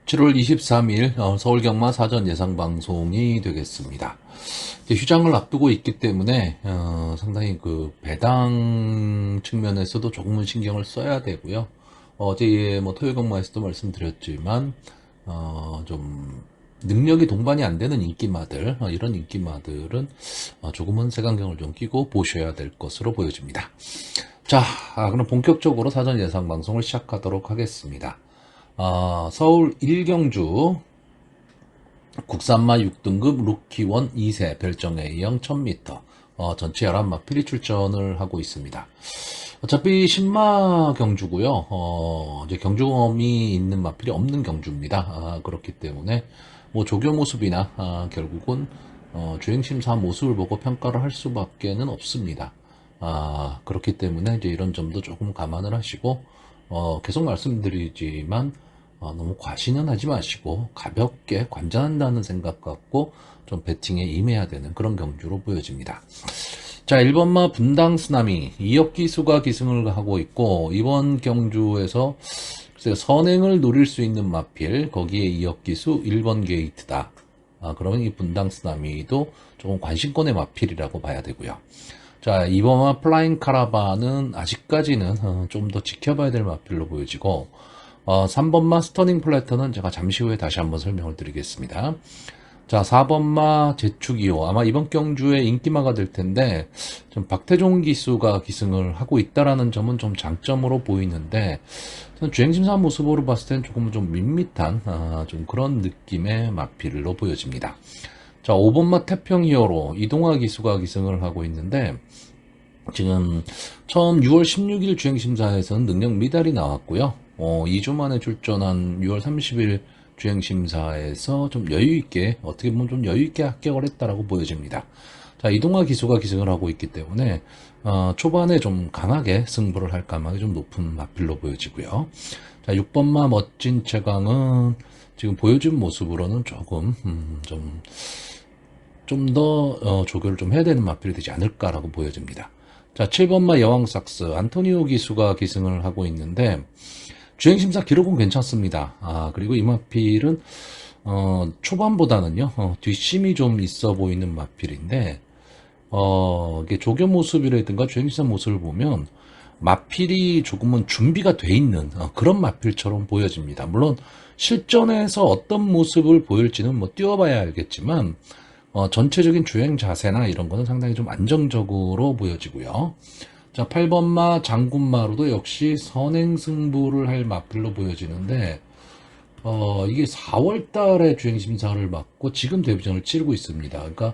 7월 23일 서울 경마 사전 예상 방송이 되겠습니다. 이제 휴장을 앞두고 있기 때문에 상당히 그 배당 측면에서도 조금은 신경을 써야 되고요. 어제 뭐 토요 경마에서도 말씀드렸지만 좀 능력이 동반이 안 되는 인기마들, 이런 인기마들은 조금은 색안경을 좀 끼고 보셔야 될 것으로 보여집니다. 자, 그럼 본격적으로 사전 예상 방송을 시작하도록 하겠습니다. 서울 1경주 국산마 6등급 루키원 2세 별정 A형 1000m 전체 11마필이 출전을 하고 있습니다. 어차피 신마 경주고요. 이제 경주검이 있는 마필이 없는 경주입니다. 그렇기 때문에 뭐 조교 모습이나 결국은 주행심사 모습을 보고 평가를 할 수밖에는 없습니다. 그렇기 때문에 이제 이런 점도 조금 감안을 하시고 계속 말씀드리지만 너무 과신은 하지 마시고 가볍게 관전한다는 생각 갖고 좀 배팅에 임해야 되는 그런 경주로 보여집니다. 자, 1번마 분당 쓰나미 2억 기수가 기승을 하고 있고 이번 경주에서 선행을 노릴 수 있는 마필 거기에 2억 기수 1번 게이트다. 그러면 이 분당 쓰나미도 조금 관심권의 마필이라고 봐야 되고요. 자, 2번마 플라잉 카라반은 아직까지는 좀 더 지켜봐야 될 마필로 보여지고 3번마 스터닝 플래터는 제가 잠시 후에 다시 한번 설명을 드리겠습니다. 자, 4번마 제축이호 아마 이번 경주에 인기마가 될 텐데 좀 박태종 기수가 기승을 하고 있다라는 점은 좀 장점으로 보이는데 주행심사 모습으로 봤을 때는 조금 좀 밋밋한 좀 그런 느낌의 마필로 보여집니다. 자, 5번마 태평 히어로 이동화 기수가 기승을 하고 있는데 지금 처음 6월 16일 주행심사에서는 능력 미달이 나왔고요. 2주 만에 출전한 6월 30일 주행심사에서 좀 여유있게, 어떻게 보면 좀 여유있게 합격을 했다라고 보여집니다. 자, 이동화 기수가 기승을 하고 있기 때문에, 초반에 좀 강하게 승부를 할 가망이 좀 높은 마필로 보여지고요. 자, 6번마 멋진 최강은 지금 보여준 모습으로는 조금, 좀 더, 조교를 좀 해야 되는 마필이 되지 않을까라고 보여집니다. 자, 7번마 여왕삭스, 안토니오 기수가 기승을 하고 있는데, 주행심사 기록은 괜찮습니다. 그리고 이 마필은, 초반보다는요, 뒷심이 좀 있어 보이는 마필인데, 이게 조교 모습이라든가 주행심사 모습을 보면, 마필이 조금은 준비가 돼 있는, 그런 마필처럼 보여집니다. 물론, 실전에서 어떤 모습을 보일지는 뭐 띄워봐야 알겠지만, 전체적인 주행 자세나 이런 거는 상당히 좀 안정적으로 보여지고요. 자, 8번마 장군마루도 역시 선행 승부를 할 마필로 보여지는데, 이게 4월 달에 주행심사를 맡고 지금 데뷔전을 치르고 있습니다. 그러니까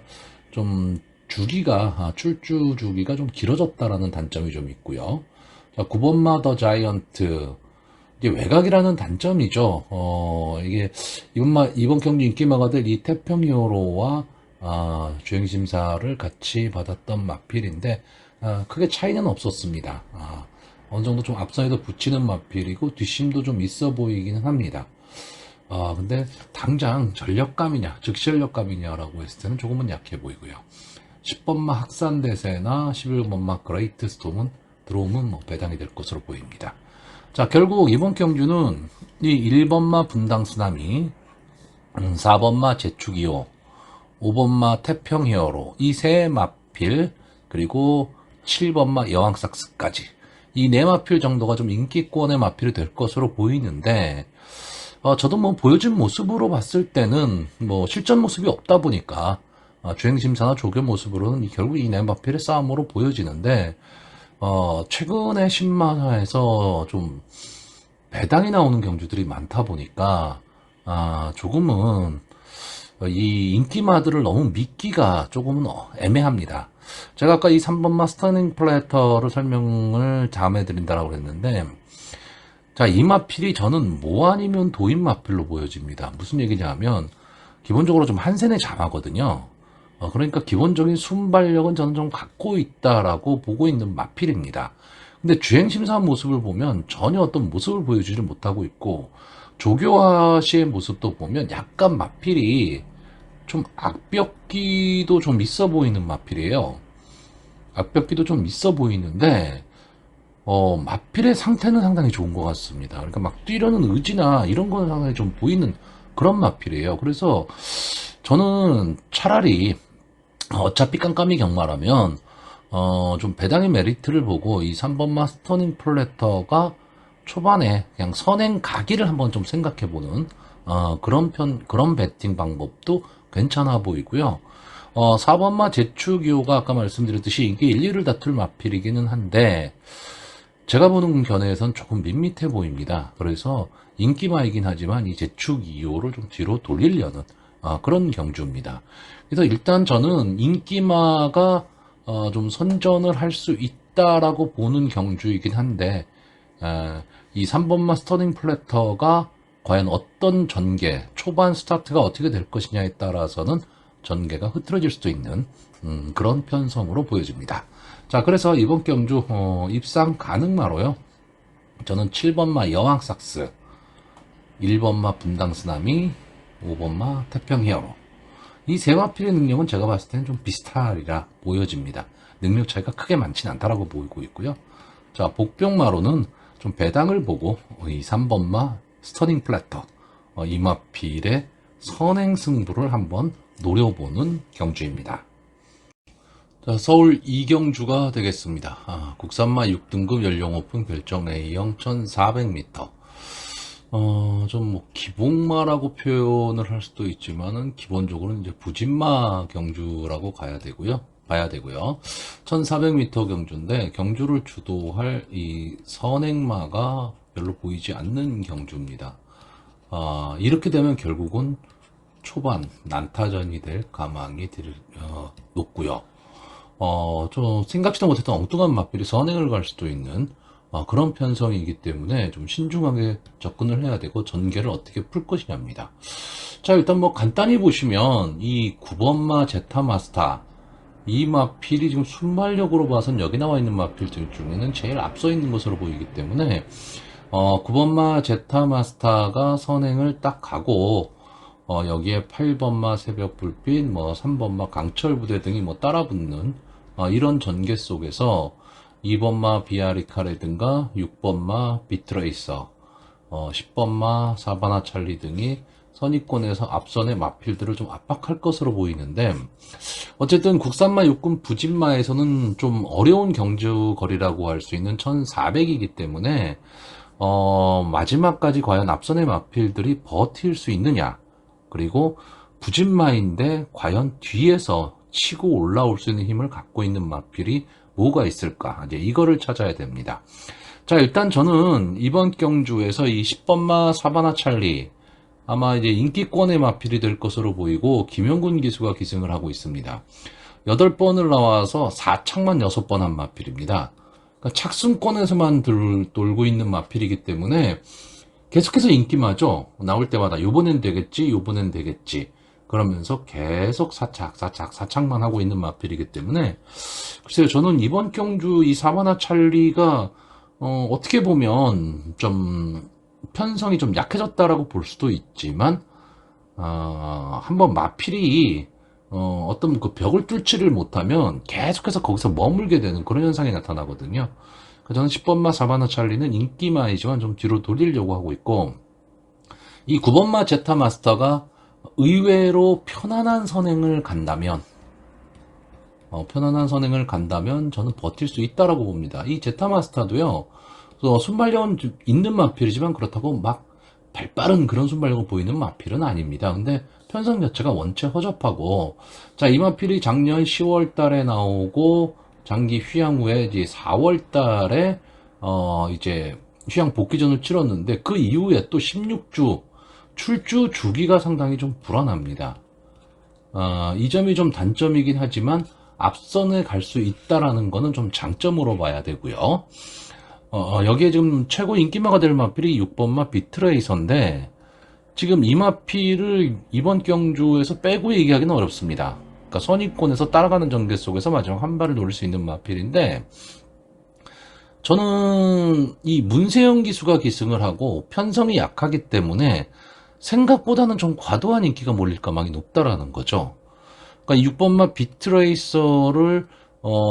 좀 주기가, 출주 주기가 좀 길어졌다라는 단점이 좀 있고요. 자, 9번마 더 자이언트. 이게 외곽이라는 단점이죠. 이게 이번 경기 인기마가 될 이 태평히어로와 주행심사를 같이 받았던 마필인데 크게 차이는 없었습니다. 어느 정도 좀 앞선에도 붙이는 마필이고 뒷심도 좀 있어 보이기는 합니다. 근데 당장 전력감이냐 즉시전력감이냐라고 했을 때는 조금은 약해 보이고요. 10번마 학산대세나 11번마 그레이트 스톰은 들어오면 뭐 배당이 될 것으로 보입니다. 자, 결국 이번 경주는 이 1번마 분당 쓰나미, 4번마 제축이호, 5번마 태평 히어로, 이 세 마필, 그리고 7번마 여왕삭스까지. 이 네 마필 정도가 좀 인기권의 마필이 될 것으로 보이는데, 저도 뭐 보여준 모습으로 봤을 때는 뭐 실전 모습이 없다 보니까, 주행심사나 조교 모습으로는 결국 이 네 마필의 싸움으로 보여지는데, 최근에 신마사에서 좀 배당이 나오는 경주들이 많다 보니까, 조금은 이 인기마들을 너무 믿기가 조금은 애매합니다. 제가 아까 이 3번마 스터닝 플래터를 설명을 다음에 드린다라고 그랬는데, 자, 이 마필이 저는 뭐 아니면 도인 마필로 보여집니다. 무슨 얘기냐면, 기본적으로 좀 한센에 잘하거든요. 그러니까 기본적인 순발력은 저는 좀 갖고 있다라고 보고 있는 마필입니다. 근데 주행심사 모습을 보면 전혀 어떤 모습을 보여주지 못하고 있고, 조교화 씨의 모습도 보면 약간 마필이 좀 악벽기도 좀 있어 보이는 마필이에요. 악벽기도 좀 있어 보이는데, 마필의 상태는 상당히 좋은 것 같습니다. 그러니까 막 뛰려는 의지나 이런 거는 상당히 좀 보이는 그런 마필이에요. 그래서 저는 차라리 어차피 깜깜이 경마라면 좀 배당의 메리트를 보고 이 3번 마스터닝 플래터가 초반에 그냥 선행 가기를 한번 좀 생각해보는 그런 배팅 방법도 괜찮아 보이고요. 4번마 제추기호가 아까 말씀드렸듯이 이게 1, 2를 다툴 마필이기는 한데 제가 보는 견해에선 조금 밋밋해 보입니다. 그래서 인기마이긴 하지만 이 제추기호를 좀 뒤로 돌리려는 그런 경주입니다. 그래서 일단 저는 인기마가 좀 선전을 할 수 있다라고 보는 경주이긴 한데 이 3번마 스터닝 플래터가 과연 어떤 전개, 초반 스타트가 어떻게 될 것이냐에 따라서는 전개가 흐트러질 수도 있는 그런 편성으로 보여집니다. 자, 그래서 이번 경주 입상 가능마로요. 저는 7번마 여왕삭스, 1번마 분당쓰나미, 5번마 태평히어로. 이 세 마필의 능력은 제가 봤을 때는 좀 비슷하리라 보여집니다. 능력 차이가 크게 많지는 않다라고 보이고 있고요. 자, 복병마로는 좀 배당을 보고 이 3번마 스터닝 플래터, 이 마필의 선행 승부를 한번 노려보는 경주입니다. 자, 서울 이경주가 되겠습니다. 국산마 6등급 연령 오픈 별정 A형 1400m. 좀 뭐 기복마라고 표현을 할 수도 있지만은 기본적으로는 이제 부진마 경주라고 봐야 되고요. 1400m 경주인데 경주를 주도할 이 선행마가 별로 보이지 않는 경주입니다. 이렇게 되면 결국은 초반 난타전이 될 가망이 높고요. 좀 생각지도 못했던 엉뚱한 마필이 선행을 갈 수도 있는 그런 편성이기 때문에 좀 신중하게 접근을 해야 되고 전개를 어떻게 풀 것이냐입니다. 자, 일단 뭐 간단히 보시면 이 9번마 제타마스타 이 마필이 지금 순발력으로 봐선 여기 나와 있는 마필들 중에는 제일 앞서 있는 것으로 보이기 때문에 9번마 제타마스타가 선행을 딱 가고 여기에 8번마 새벽불빛, 뭐 3번마 강철부대 등이 뭐 따라붙는 이런 전개 속에서 2번마 비아리카라든가 6번마 비트레이서, 10번마 사바나 찰리 등이 선입권에서 앞선의 마필들을 좀 압박할 것으로 보이는데 어쨌든 국산마 육군 부진마에서는 좀 어려운 경주거리라고 할 수 있는 1400이기 때문에 마지막까지 과연 앞선의 마필들이 버틸 수 있느냐, 그리고 부진마인데 과연 뒤에서 치고 올라올 수 있는 힘을 갖고 있는 마필이 뭐가 있을까, 이제 이거를 찾아야 됩니다. 자, 일단 저는 이번 경주에서 이 10번마 사바나 찰리 아마 이제 인기권의 마필이 될 것으로 보이고 김영군 기수가 기승을 하고 있습니다. 8번을 나와서 4착만 6번 한 마필입니다. 그러니까 착순권에서만 돌고 있는 마필이기 때문에 계속해서 인기마죠. 나올 때마다 요번엔 되겠지, 요번엔 되겠지. 그러면서 계속 사착만 하고 있는 마필이기 때문에 글쎄요, 저는 이번 경주 이 사바나 찰리가 어떻게 보면 좀 편성이 좀 약해졌다라고 볼 수도 있지만 한번 마필이 어떤 그 벽을 뚫지를 못하면 계속해서 거기서 머물게 되는 그런 현상이 나타나거든요. 저는 10번마 사바나 찰리는 인기마이지만 좀 뒤로 돌리려고 하고 있고, 이 9번마 제타 마스터가 의외로 편안한 선행을 간다면 저는 버틸 수 있다라고 봅니다. 이 제타 마스터도요, 순발력은 있는 마필이지만 그렇다고 막 발빠른 그런 순발력을 보이는 마필은 아닙니다. 근데 편성 자체가 원체 허접하고, 자, 이 마필이 작년 10월 달에 나오고 장기 휴양 후에 이제 4월 달에 이제 휴양 복귀전을 치렀는데 그 이후에 또 16주 출주 주기가 상당히 좀 불안합니다. 이 점이 좀 단점이긴 하지만 앞선에 갈 수 있다라는 거는 좀 장점으로 봐야 되고요. 여기에 지금 최고 인기마가 될 마필이 6번마 비트레이서인데 지금 이 마필을 이번 경주에서 빼고 얘기하기는 어렵습니다. 그러니까 선입권에서 따라가는 전개 속에서 마지막 한 발을 노릴 수 있는 마필인데 저는 이 문세영 기수가 기승을 하고 편성이 약하기 때문에 생각보다는 좀 과도한 인기가 몰릴 가망이 높다라는 거죠. 그러니까 6번마 비트레이서를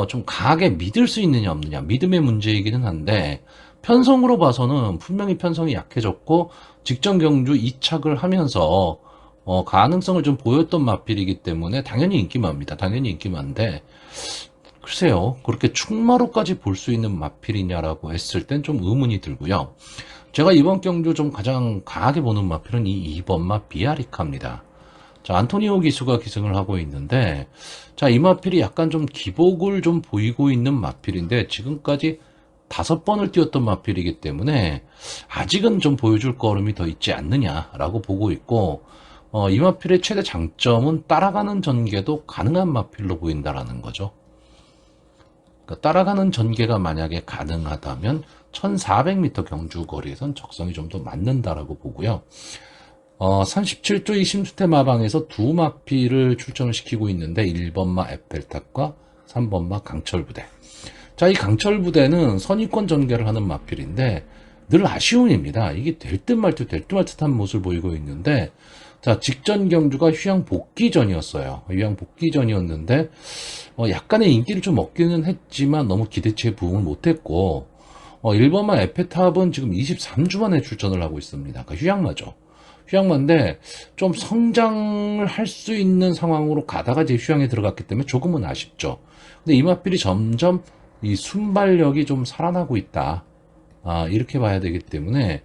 좀 강하게 믿을 수 있느냐 없느냐 믿음의 문제이기는 한데 편성으로 봐서는 분명히 편성이 약해졌고 직전 경주 이착을 하면서 가능성을 좀 보였던 마필이기 때문에 당연히 인기마입니다. 당연히 인기마인데 글쎄요 그렇게 충마로까지 볼 수 있는 마필이냐라고 했을 땐 좀 의문이 들고요. 제가 이번 경주 좀 가장 강하게 보는 마필은 이 2번마 비아리카입니다. 자, 안토니오 기수가 기승을 하고 있는데, 자, 이 마필이 약간 좀 기복을 좀 보이고 있는 마필인데, 지금까지 5번을 뛰었던 마필이기 때문에, 아직은 좀 보여줄 걸음이 더 있지 않느냐라고 보고 있고, 이 마필의 최대 장점은 따라가는 전개도 가능한 마필로 보인다라는 거죠. 그러니까 따라가는 전개가 만약에 가능하다면 1400m 경주 거리에선 적성이 좀 더 맞는다라고 보고요. 37조의 심수태 마방에서 두 마필을 출전을 시키고 있는데 1번마 에펠탑과 3번마 강철부대. 자, 이 강철부대는 선입권 전개를 하는 마필인데 늘 아쉬운 입니다. 이게 될 듯 말 듯한 모습을 보이고 있는데 자, 직전 경주가 휴양 복귀전이었어요. 휴양 복귀전이었는데 약간의 인기를 좀 얻기는 했지만 너무 기대치에 부응을 못했고 1번마 에펠탑은 지금 23주 만에 출전을 하고 있습니다. 그러니까 휴양마죠. 휴양마인데 좀 성장을 할 수 있는 상황으로 가다가 이제 휴양에 들어갔기 때문에 조금은 아쉽죠. 근데 이 마필이 점점 이 순발력이 좀 살아나고 있다. 이렇게 봐야 되기 때문에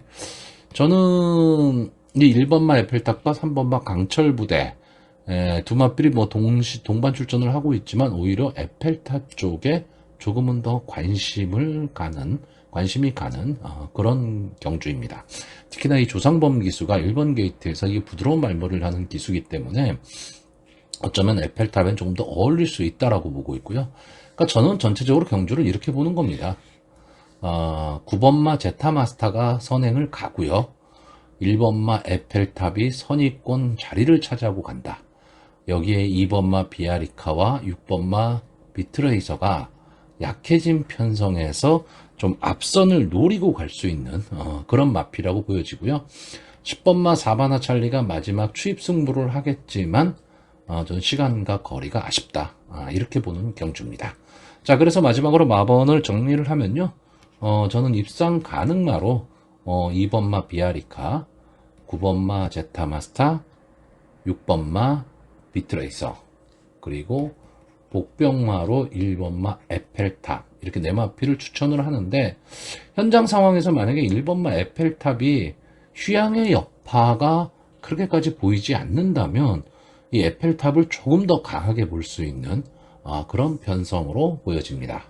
저는 이 1번마 에펠탑과 3번마 강철부대 두 마필이 뭐 동반 출전을 하고 있지만 오히려 에펠탑 쪽에 조금은 더 관심이 가는 그런 경주입니다. 특히나 이 조상범 기수가 1번 게이트에서 이 부드러운 말머리를 하는 기수이기 때문에 어쩌면 에펠탑엔 조금 더 어울릴 수 있다라고 보고 있고요. 그러니까 저는 전체적으로 경주를 이렇게 보는 겁니다. 9번마 제타마스타가 선행을 가고요. 1번마 에펠탑이 선입권 자리를 차지하고 간다. 여기에 2번마 비아리카와 6번마 비트레이서가 약해진 편성에서 좀 앞선을 노리고 갈 수 있는 그런 마필이라고 보여지고요. 10번마 사바나 찰리가 마지막 추입 승부를 하겠지만 저는 시간과 거리가 아쉽다. 이렇게 보는 경주입니다. 자, 그래서 마지막으로 마번을 정리를 하면요. 저는 입상 가능마로 2번마 비아리카, 9번마 제타마스타, 6번마 비트레이서, 그리고 복병마로 1번마 에펠탑 이렇게 네 마필을 추천을 하는데 현장 상황에서 만약에 1번마 에펠탑이 휴양의 여파가 그렇게까지 보이지 않는다면 이 에펠탑을 조금 더 강하게 볼 수 있는 그런 편성으로 보여집니다.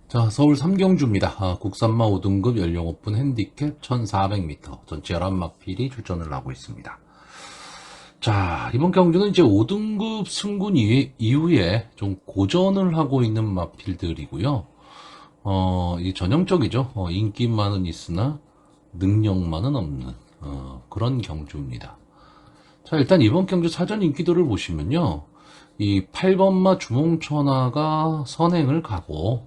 자, 서울 삼경주입니다. 국산마 5등급 연령 오픈 핸디캡 1400m 전체 11마필이 출전을 하고 있습니다. 자, 이번 경주는 이제 5등급 승군 이후에 좀 고전을 하고 있는 마필들이고요. 이 전형적이죠. 인기만은 있으나 능력만은 없는 그런 경주입니다. 자, 일단 이번 경주 사전 인기도를 보시면요. 이 8번마 주몽천하가 선행을 가고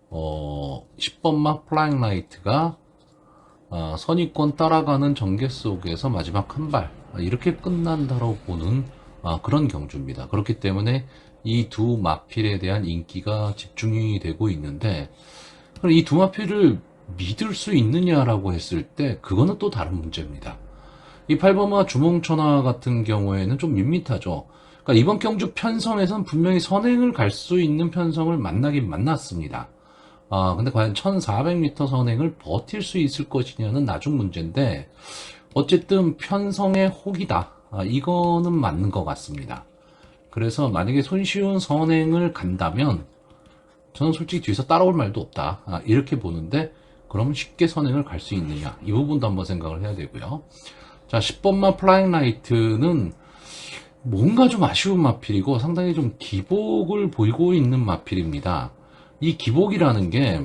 10번마 플라잉 라이트가 선입권 따라가는 전개 속에서 마지막 한 발 이렇게 끝난다고 보는 그런 경주입니다. 그렇기 때문에 이 두 마필에 대한 인기가 집중이 되고 있는데 이 두 마필을 믿을 수 있느냐라고 했을 때 그거는 또 다른 문제입니다. 이 8번마 주몽천하 같은 경우에는 좀 밋밋하죠. 그러니까 이번 경주 편성에서는 분명히 선행을 갈 수 있는 편성을 만나긴 만났습니다. 근데 과연 1400m 선행을 버틸 수 있을 것이냐는 나중 문제인데 어쨌든 편성의 혹이다. 이거는 맞는 것 같습니다. 그래서 만약에 손쉬운 선행을 간다면 저는 솔직히 뒤에서 따라올 말도 없다. 이렇게 보는데 그러면 쉽게 선행을 갈 수 있느냐 이 부분도 한번 생각을 해야 되고요. 자, 10번마 플라잉 라이트는 뭔가 좀 아쉬운 마필이고 상당히 좀 기복을 보이고 있는 마필입니다. 이 기복이라는 게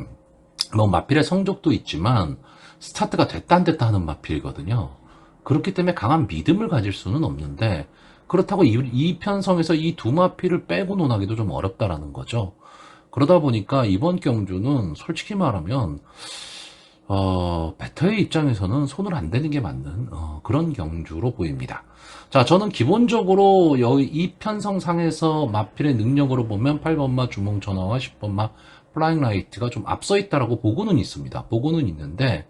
뭐 마필의 성적도 있지만 스타트가 됐다 안 됐다 하는 마필이거든요. 그렇기 때문에 강한 믿음을 가질 수는 없는데 그렇다고 이 편성에서 이 두 마필을 빼고 논하기도 좀 어렵다라는 거죠. 그러다 보니까 이번 경주는 솔직히 말하면 배터의 입장에서는 손을 안 대는 게 맞는 그런 경주로 보입니다. 자, 저는 기본적으로 여기 이 편성상에서 마필의 능력으로 보면 8번마 주몽천하와 10번마 플라잉 라이트가 좀 앞서 있다라고 보고는 있습니다. 보고는 있는데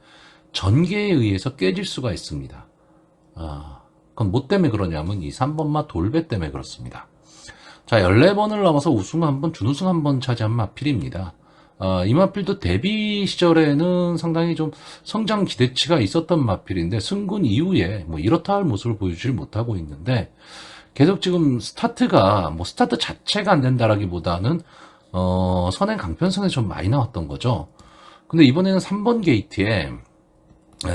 전개에 의해서 깨질 수가 있습니다. 그건 뭐 때문에 그러냐면 이 3번마 돌배 때문에 그렇습니다. 자, 14번을 넘어서 우승 한 번, 준우승 한 번 차지한 마필입니다. 이 마필도 데뷔 시절에는 상당히 좀 성장 기대치가 있었던 마필인데 승군 이후에 뭐 이렇다 할 모습을 보여주질 못하고 있는데 계속 지금 스타트가 뭐 스타트 자체가 안 된다라기보다는 선행 강편성에 좀 많이 나왔던 거죠. 근데 이번에는 3번 게이트에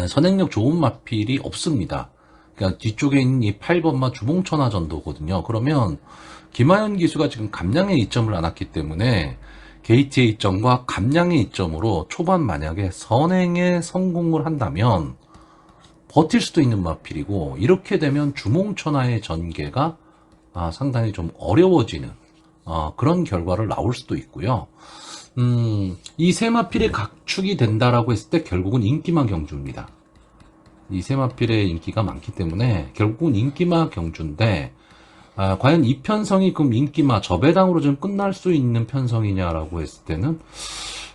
선행력 좋은 마필이 없습니다. 그러니까 뒤쪽에 있는 이 8번마 주봉천하 전도거든요. 그러면 김하연 기수가 지금 감량의 이점을 안 왔기 때문에 게이트의 이점과 감량의 이점으로 초반 만약에 선행에 성공을 한다면 버틸 수도 있는 마필이고 이렇게 되면 주몽천하의 전개가 상당히 좀 어려워지는 그런 결과를 나올 수도 있고요. 이 세 마필의 각축이 된다라고 했을 때 결국은 인기마 경주입니다. 이 세 마필의 인기가 많기 때문에 결국은 인기마 경주인데 과연 이 편성이 그럼 인기마 저배당으로 좀 끝날 수 있는 편성이냐라고 했을 때는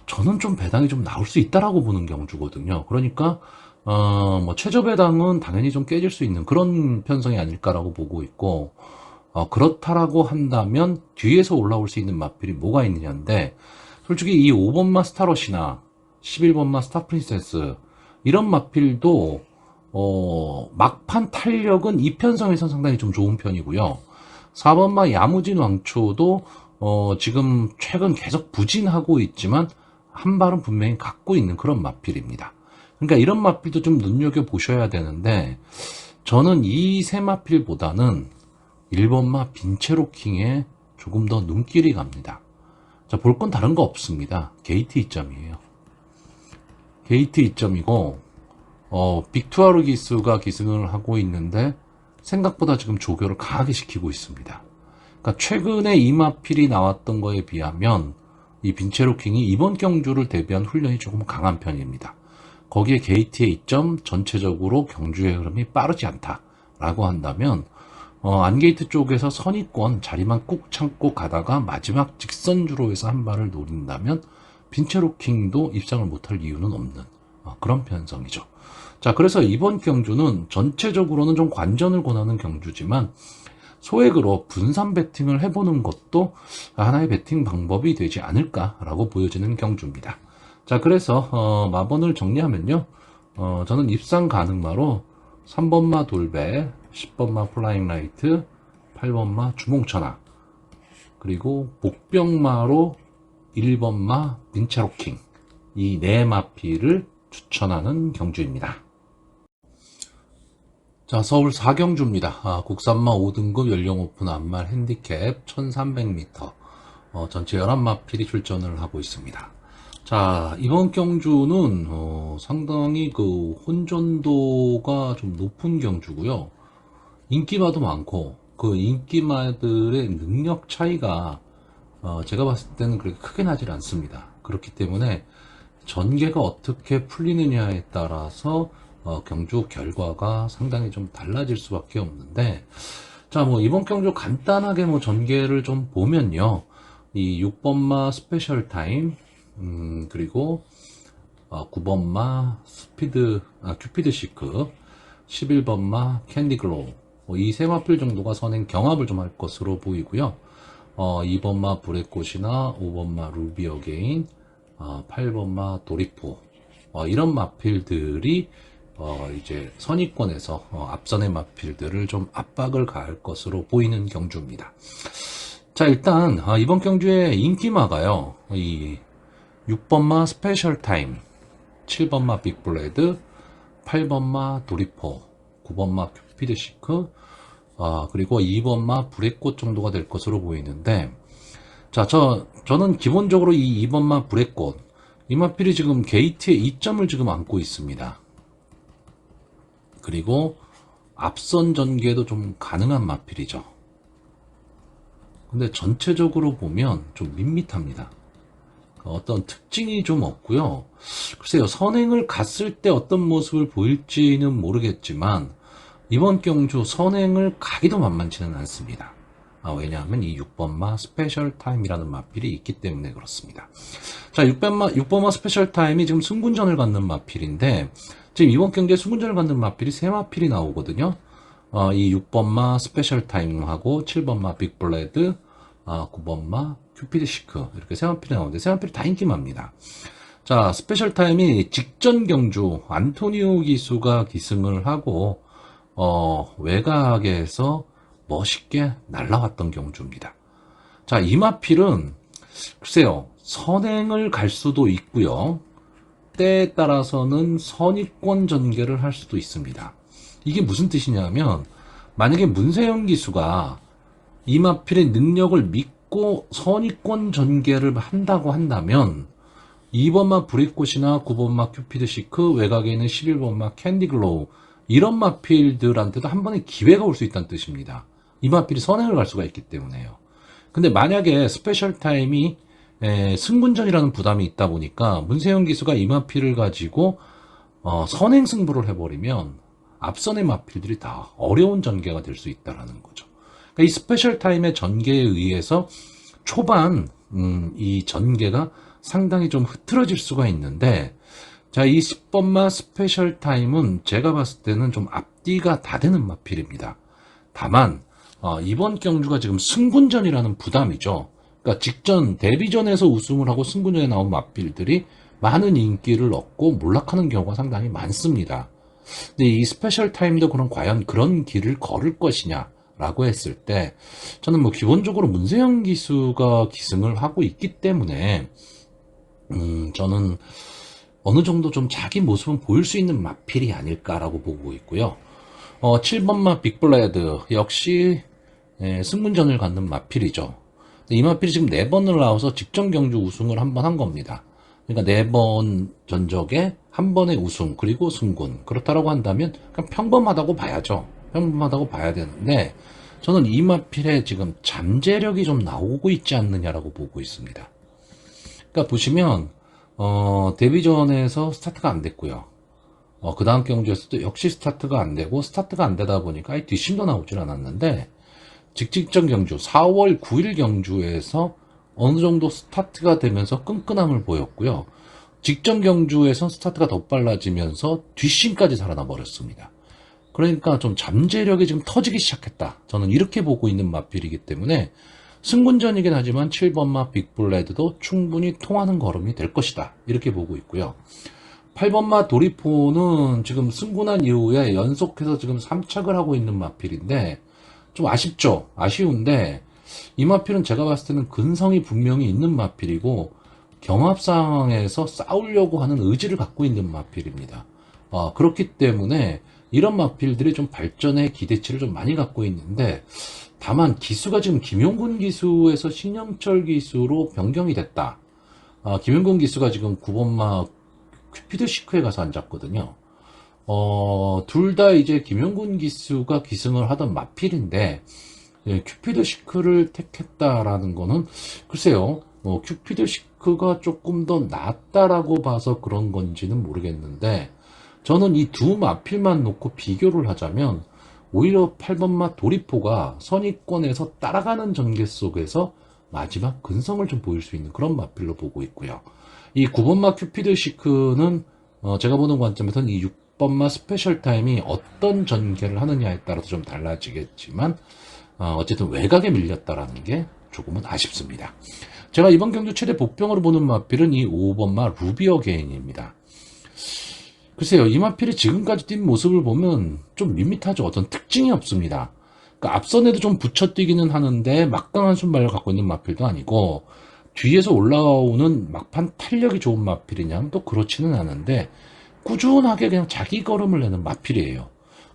저는 좀 배당이 좀 나올 수 있다라고 보는 경주거든요. 그러니까 뭐 최저배당은 당연히 좀 깨질 수 있는 그런 편성이 아닐까라고 보고 있고 그렇다라고 한다면 뒤에서 올라올 수 있는 마필이 뭐가 있느냐인데 솔직히 이 5번마 스타러시나 11번마 스타프린세스 이런 마필도 막판 탄력은 이 편성에선 상당히 좀 좋은 편이고요. 4번마 야무진 왕초도 지금 최근 계속 부진하고 있지만 한 발은 분명히 갖고 있는 그런 마필입니다. 그러니까 이런 마필도 좀 눈여겨보셔야 되는데 저는 이 세 마필보다는 1번마 빈체로킹에 조금 더 눈길이 갑니다. 자, 볼 건 다른 거 없습니다. 게이트 이점이에요. 게이트 이점이고 빅투아르 기수가 기승을 하고 있는데 생각보다 지금 조교를 강하게 시키고 있습니다. 그러니까 최근에 이마필이 나왔던 거에 비하면 이 빈체로킹이 이번 경주를 대비한 훈련이 조금 강한 편입니다. 거기에 게이트의 이점 전체적으로 경주의 흐름이 빠르지 않다라고 한다면 안게이트 쪽에서 선입권 자리만 꾹 참고 가다가 마지막 직선주로에서 한 발을 노린다면 빈체로킹도 입상을 못할 이유는 없는 그런 편성이죠. 자, 그래서 이번 경주는 전체적으로는 좀 관전을 권하는 경주지만 소액으로 분산 배팅을 해보는 것도 하나의 배팅 방법이 되지 않을까라고 보여지는 경주입니다. 자, 그래서 마번을 정리하면요. 저는 입상 가능마로 3번마 돌배, 10번마 플라잉 라이트, 8번마 주몽천하, 그리고 복병마로 1번마 빈체로킹 이 네 마필을 추천하는 경주입니다. 자, 서울 4경주입니다. 국산마 5등급 연령 오픈 안말 핸디캡 1300m 전체 11마필이 출전을 하고 있습니다. 자, 이번 경주는 상당히 그 혼전도가 좀 높은 경주고요. 인기마도 많고 그 인기마들의 능력 차이가 제가 봤을 때는 그렇게 크게 나질 않습니다. 그렇기 때문에 전개가 어떻게 풀리느냐에 따라서 경주 결과가 상당히 좀 달라질 수밖에 없는데 자, 뭐 이번 경주 간단하게 뭐 전개를 좀 보면요. 이 6번마 스페셜 타임 그리고 9번마 큐피드 시크 11번마 캔디글로우 이 세 마필 정도가 선행 경합을 좀 할 것으로 보이고요. 2번마 불의꽃이나 5번마 루비 어게인 8번마 도리포 이런 마필들이 이제 선입권에서 앞선의 마필들을 좀 압박을 가할 것으로 보이는 경주입니다. 자, 일단 이번 경주의 인기마가요. 이 6번마 스페셜 타임, 7번마 빅블레드, 8번마 도리포, 9번마 큐피드 시크, 그리고 2번마 불의 꽃 정도가 될 것으로 보이는데, 자, 저는 기본적으로 이 2번마 불의 꽃, 이 마필이 지금 게이트의 2점을 지금 안고 있습니다. 그리고 앞선 전개도 좀 가능한 마필이죠. 근데 전체적으로 보면 좀 밋밋합니다. 어떤 특징이 좀 없고요. 글쎄요, 선행을 갔을 때 어떤 모습을 보일지는 모르겠지만 이번 경주 선행을 가기도 만만치는 않습니다. 왜냐하면 이 6번마 스페셜 타임이라는 마필이 있기 때문에 그렇습니다. 자, 6번마 스페셜 타임이 지금 승군전을 갖는 마필인데, 지금 이번 경기에 승군전을 갖는 마필이 세 마필이 나오거든요. 이 6번마 스페셜 타임하고 7번마 빅블레드, 9번마 큐피드 시크, 이렇게 세 마필이 나오는데 세 마필이 다 인기마입니다. 자, 스페셜 타임이 직전 경주 안토니오 기수가 기승을 하고 외곽에서 멋있게 날라왔던 경주입니다. 자, 이 마필은 글쎄요, 선행을 갈 수도 있고요. 때에 따라서는 선의권 전개를 할 수도 있습니다. 이게 무슨 뜻이냐면, 만약에 문세영 기수가 이 마필의 능력을 믿고 선의권 전개를 한다고 한다면 2번마 브리꽃이나 9번마 큐피드 시크, 외곽에 있는 11번마 캔디글로우, 이런 마필들한테도 한 번의 기회가 올 수 있다는 뜻입니다. 이 마필이 선행을 갈 수가 있기 때문에요. 근데 만약에 스페셜 타임이 승군전이라는 부담이 있다 보니까 문세영 기수가 이 마필을 가지고 선행 승부를 해버리면 앞선의 마필들이 다 어려운 전개가 될 수 있다는 거죠. 그러니까 이 스페셜 타임의 전개에 의해서 초반 이 전개가 상당히 좀 흐트러질 수가 있는데, 자, 이 10번마 스페셜 타임은 제가 봤을 때는 좀 앞뒤가 다 되는 마필입니다. 다만 이번 경주가 지금 승군전이라는 부담이죠. 그러니까 직전 데뷔전에서 우승을 하고 승군전에 나온 마필들이 많은 인기를 얻고 몰락하는 경우가 상당히 많습니다. 근데 이 스페셜 타임도 그럼 과연 그런 길을 걸을 것이냐라고 했을 때, 저는 뭐 기본적으로 문세영 기수가 기승을 하고 있기 때문에 저는 어느 정도 좀 자기 모습은 보일 수 있는 마필이 아닐까라고 보고 있고요. 7번마 빅블레드 역시 승문전을 갖는 마필이죠. 이 마필이 지금 4번을 나와서 직전 경주 우승을 한 번 한 겁니다. 그러니까 4번 전적에 한 번의 우승 그리고 승군, 그렇다라고 한다면 그냥 평범하다고 봐야죠. 평범하다고 봐야 되는데, 저는 이 마필에 지금 잠재력이 좀 나오고 있지 않느냐라고 보고 있습니다. 그러니까 보시면 데뷔전에서 스타트가 안 됐고요. 그 다음 경주에서도 역시 스타트가 안 되고, 스타트가 안 되다 보니까 아예 뒷심도 나오질 않았는데, 직전 경주 4월 9일 경주에서 어느 정도 스타트가 되면서 끈끈함을 보였고요. 직전 경주에서 스타트가 더 빨라지면서 뒷심까지 살아나 버렸습니다. 그러니까 좀 잠재력이 지금 터지기 시작했다. 저는 이렇게 보고 있는 마필이기 때문에 승군전이긴 하지만 7번마 빅블레드도 충분히 통하는 걸음이 될 것이다. 이렇게 보고 있고요. 8번마 도리포는 지금 승군한 이후에 연속해서 지금 3착을 하고 있는 마필인데 좀 아쉽죠. 아쉬운데 이 마필은 제가 봤을 때는 근성이 분명히 있는 마필이고 경합 상황에서 싸우려고 하는 의지를 갖고 있는 마필입니다. 그렇기 때문에 이런 마필들이 좀 발전의 기대치를 좀 많이 갖고 있는데, 다만 기수가 지금 김용군 기수에서 신영철 기수로 변경이 됐다. 김용군 기수가 지금 9번마 큐피드 시크에 가서 앉았거든요. 둘 다 이제 김용군 기수가 기승을 하던 마필인데, 큐피드 시크를 택했다라는 거는 글쎄요, 큐피드 시크가 조금 더 낫다라고 봐서 그런 건지는 모르겠는데, 저는 이 두 마필만 놓고 비교를 하자면 오히려 8번마 도리포가 선의권에서 따라가는 전개 속에서 마지막 근성을 좀 보일 수 있는 그런 마필로 보고 있고요. 이 9번마 큐피드 시크는 제가 보는 관점에서는 이 6번마 스페셜 타임이 어떤 전개를 하느냐에 따라서 좀 달라지겠지만 어쨌든 외곽에 밀렸다라는 게 조금은 아쉽습니다. 제가 이번 경주 최대 복병으로 보는 마필은 이 5번마 루비어 게인입니다. 글쎄요, 이 마필이 지금까지 뛴 모습을 보면 좀 밋밋하죠. 어떤 특징이 없습니다. 그러니까 앞선에도 좀 붙여뛰기는 하는데 막강한 순발을 갖고 있는 마필도 아니고, 뒤에서 올라오는 막판 탄력이 좋은 마필이냐면 또 그렇지는 않은데 꾸준하게 그냥 자기 걸음을 내는 마필이에요.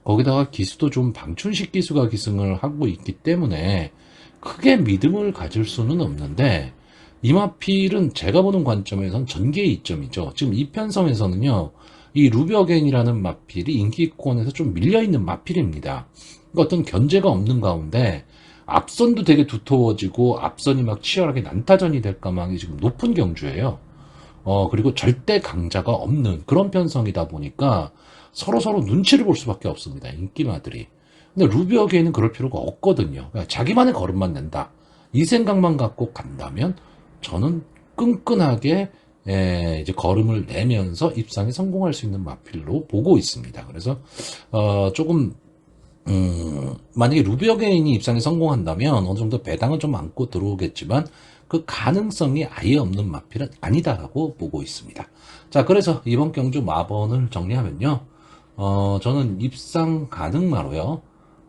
거기다가 기수도 좀 방춘식 기수가 기승을 하고 있기 때문에 크게 믿음을 가질 수는 없는데, 이 마필은 제가 보는 관점에선 전개의 이점이죠. 지금 이 편성에서는요, 이 루비어겐이라는 마필이 인기권에서 좀 밀려있는 마필입니다. 그러니까 어떤 견제가 없는 가운데 앞선도 되게 두터워지고 앞선이 막 치열하게 난타전이 될 가망이 지금 높은 경주예요. 그리고 절대 강자가 없는 그런 편성이다 보니까 서로서로 눈치를 볼 수밖에 없습니다. 인기마들이. 근데 루비어게인은 그럴 필요가 없거든요. 그냥 자기만의 걸음만 낸다. 이 생각만 갖고 간다면 저는 끈끈하게 이제 걸음을 내면서 입상에 성공할 수 있는 마필로 보고 있습니다. 그래서 조금 만약에 루비어게인이 입상에 성공한다면 어느 정도 배당은 좀 안고 들어오겠지만 그 가능성이 아예 없는 마필은 아니다라고 보고 있습니다. 자, 그래서 이번 경주 마번을 정리하면요. 저는 입상 가능마로요.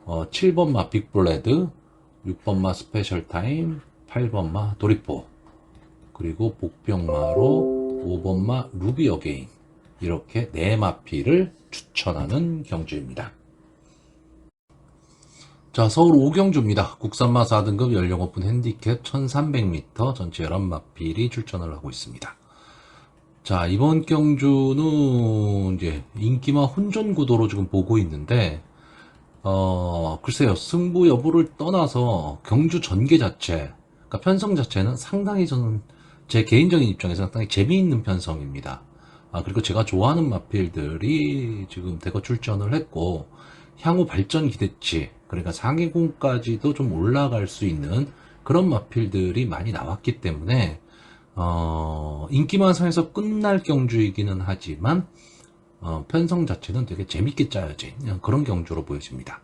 7번 마 빅블레드, 6번 마 스페셜 타임, 8번 마 도리포, 그리고 복병마로 5번 마 루비어게인, 이렇게 4마필을 추천하는 경주입니다. 자, 서울 5경주입니다. 국산마 4등급 연령 오픈 핸디캡 1300m 전체 11마필이 출전을 하고 있습니다. 자, 이번 경주는 이제 인기마 혼전 구도로 지금 보고 있는데, 글쎄요, 승부 여부를 떠나서 경주 전개 자체, 그러니까 편성 자체는 상당히 저는 제 개인적인 입장에서 상당히 재미있는 편성입니다. 그리고 제가 좋아하는 마필들이 지금 대거 출전을 했고, 향후 발전 기대치, 그러니까 상위군까지도 좀 올라갈 수 있는 그런 마필들이 많이 나왔기 때문에, 인기만상에서 끝날 경주이기는 하지만, 편성 자체는 되게 재밌게 짜여진 그런 경주로 보여집니다.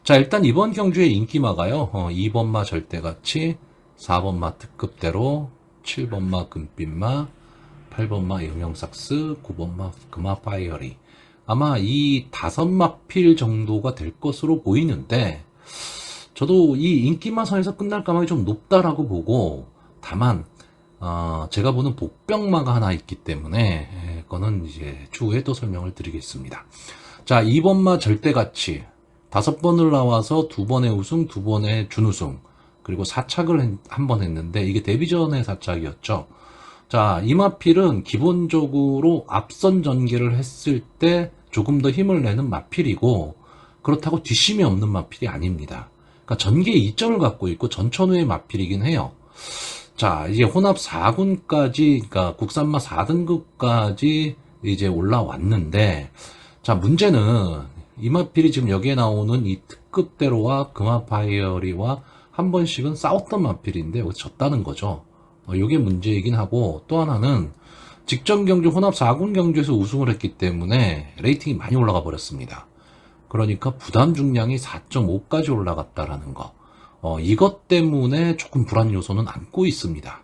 자, 일단 이번 경주의 인기마가요, 2번마 절대가치, 4번마 특급대로, 7번마 금빛마, 8번마 영영삭스, 9번마 금화파이어리. 아마 이 5마필 정도가 될 것으로 보이는데, 저도 이 인기마선에서 끝날 가망이 좀 높다라고 보고, 다만, 제가 보는 복병마가 하나 있기 때문에, 그거는 이제 추후에 또 설명을 드리겠습니다. 자, 2번마 절대가치. 5번을 나와서 2번의 우승, 2번의 준우승, 그리고 4착을 한 번 했는데, 이게 데뷔전의 4착이었죠. 자, 이 마필은 기본적으로 앞선 전개를 했을 때 조금 더 힘을 내는 마필이고, 그렇다고 뒷심이 없는 마필이 아닙니다. 그러니까 전개 2점을 갖고 있고 전천후의 마필이긴 해요. 자, 이제 혼합 4군까지, 그러니까 국산마 4등급까지 이제 올라왔는데, 자, 문제는 이 마필이 지금 여기에 나오는 이 특급대로와 금화파이어리와 한 번씩은 싸웠던 마필인데 여기서 졌다는 거죠. 이게 문제이긴 하고, 또 하나는 직전 경주 혼합 4군 경주에서 우승을 했기 때문에 레이팅이 많이 올라가 버렸습니다. 그러니까 부담 중량이 4.5까지 올라갔다라는 거. 이것 때문에 조금 불안 요소는 안고 있습니다.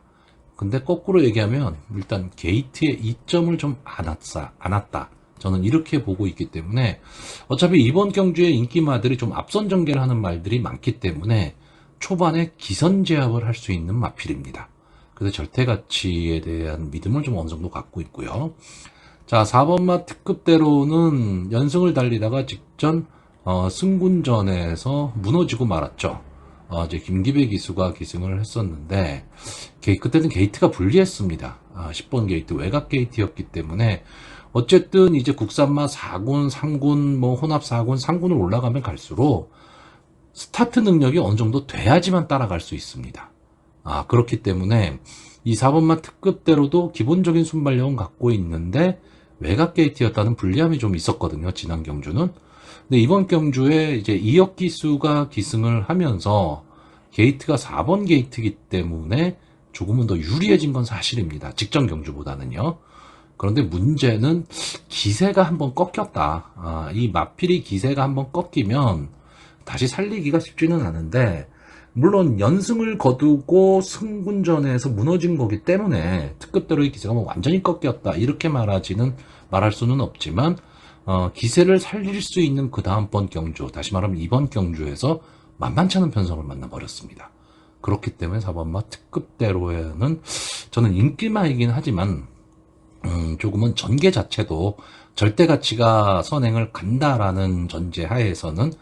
근데 거꾸로 얘기하면 일단 게이트의 이점을 좀 안았다. 저는 이렇게 보고 있기 때문에 어차피 이번 경주에 인기마들이 좀 앞선 전개를 하는 말들이 많기 때문에 초반에 기선 제압을 할 수 있는 마필입니다. 그래서 절대가치에 대한 믿음을 좀 어느 정도 갖고 있고요. 자, 4번마 특급대로는 연승을 달리다가 직전 승군전에서 무너지고 말았죠. 이제 김기배 기수가 기승을 했었는데, 그때는 게이트가 불리했습니다. 10번 게이트, 외곽 게이트였기 때문에, 어쨌든 이제 국산마 4군, 3군, 뭐 혼합 4군, 3군을 올라가면 갈수록, 스타트 능력이 어느 정도 돼야지만 따라갈 수 있습니다. 그렇기 때문에, 이 4번마 특급대로도 기본적인 순발력은 갖고 있는데, 외곽 게이트였다는 불리함이 좀 있었거든요, 지난 경주는. 근데 이번 경주에 이제 이혁 기수가 기승을 하면서 게이트가 4번 게이트이기 때문에 조금은 더 유리해진 건 사실입니다. 직전 경주보다는요. 그런데 문제는 기세가 한번 꺾였다. 이 마필이 기세가 한번 꺾이면 다시 살리기가 쉽지는 않은데, 물론 연승을 거두고 승군전에서 무너진 거기 때문에 특급대로의 기세가 뭐 완전히 꺾였다 이렇게 말할 수는 없지만, 기세를 살릴 수 있는 그 다음번 경주, 다시 말하면 이번 경주에서 만만치 않은 편성을 만나버렸습니다. 그렇기 때문에 4번마 특급대로에는 저는 인기마이긴 하지만 조금은 전개 자체도 절대가치가 선행을 간다라는 전제 하에서는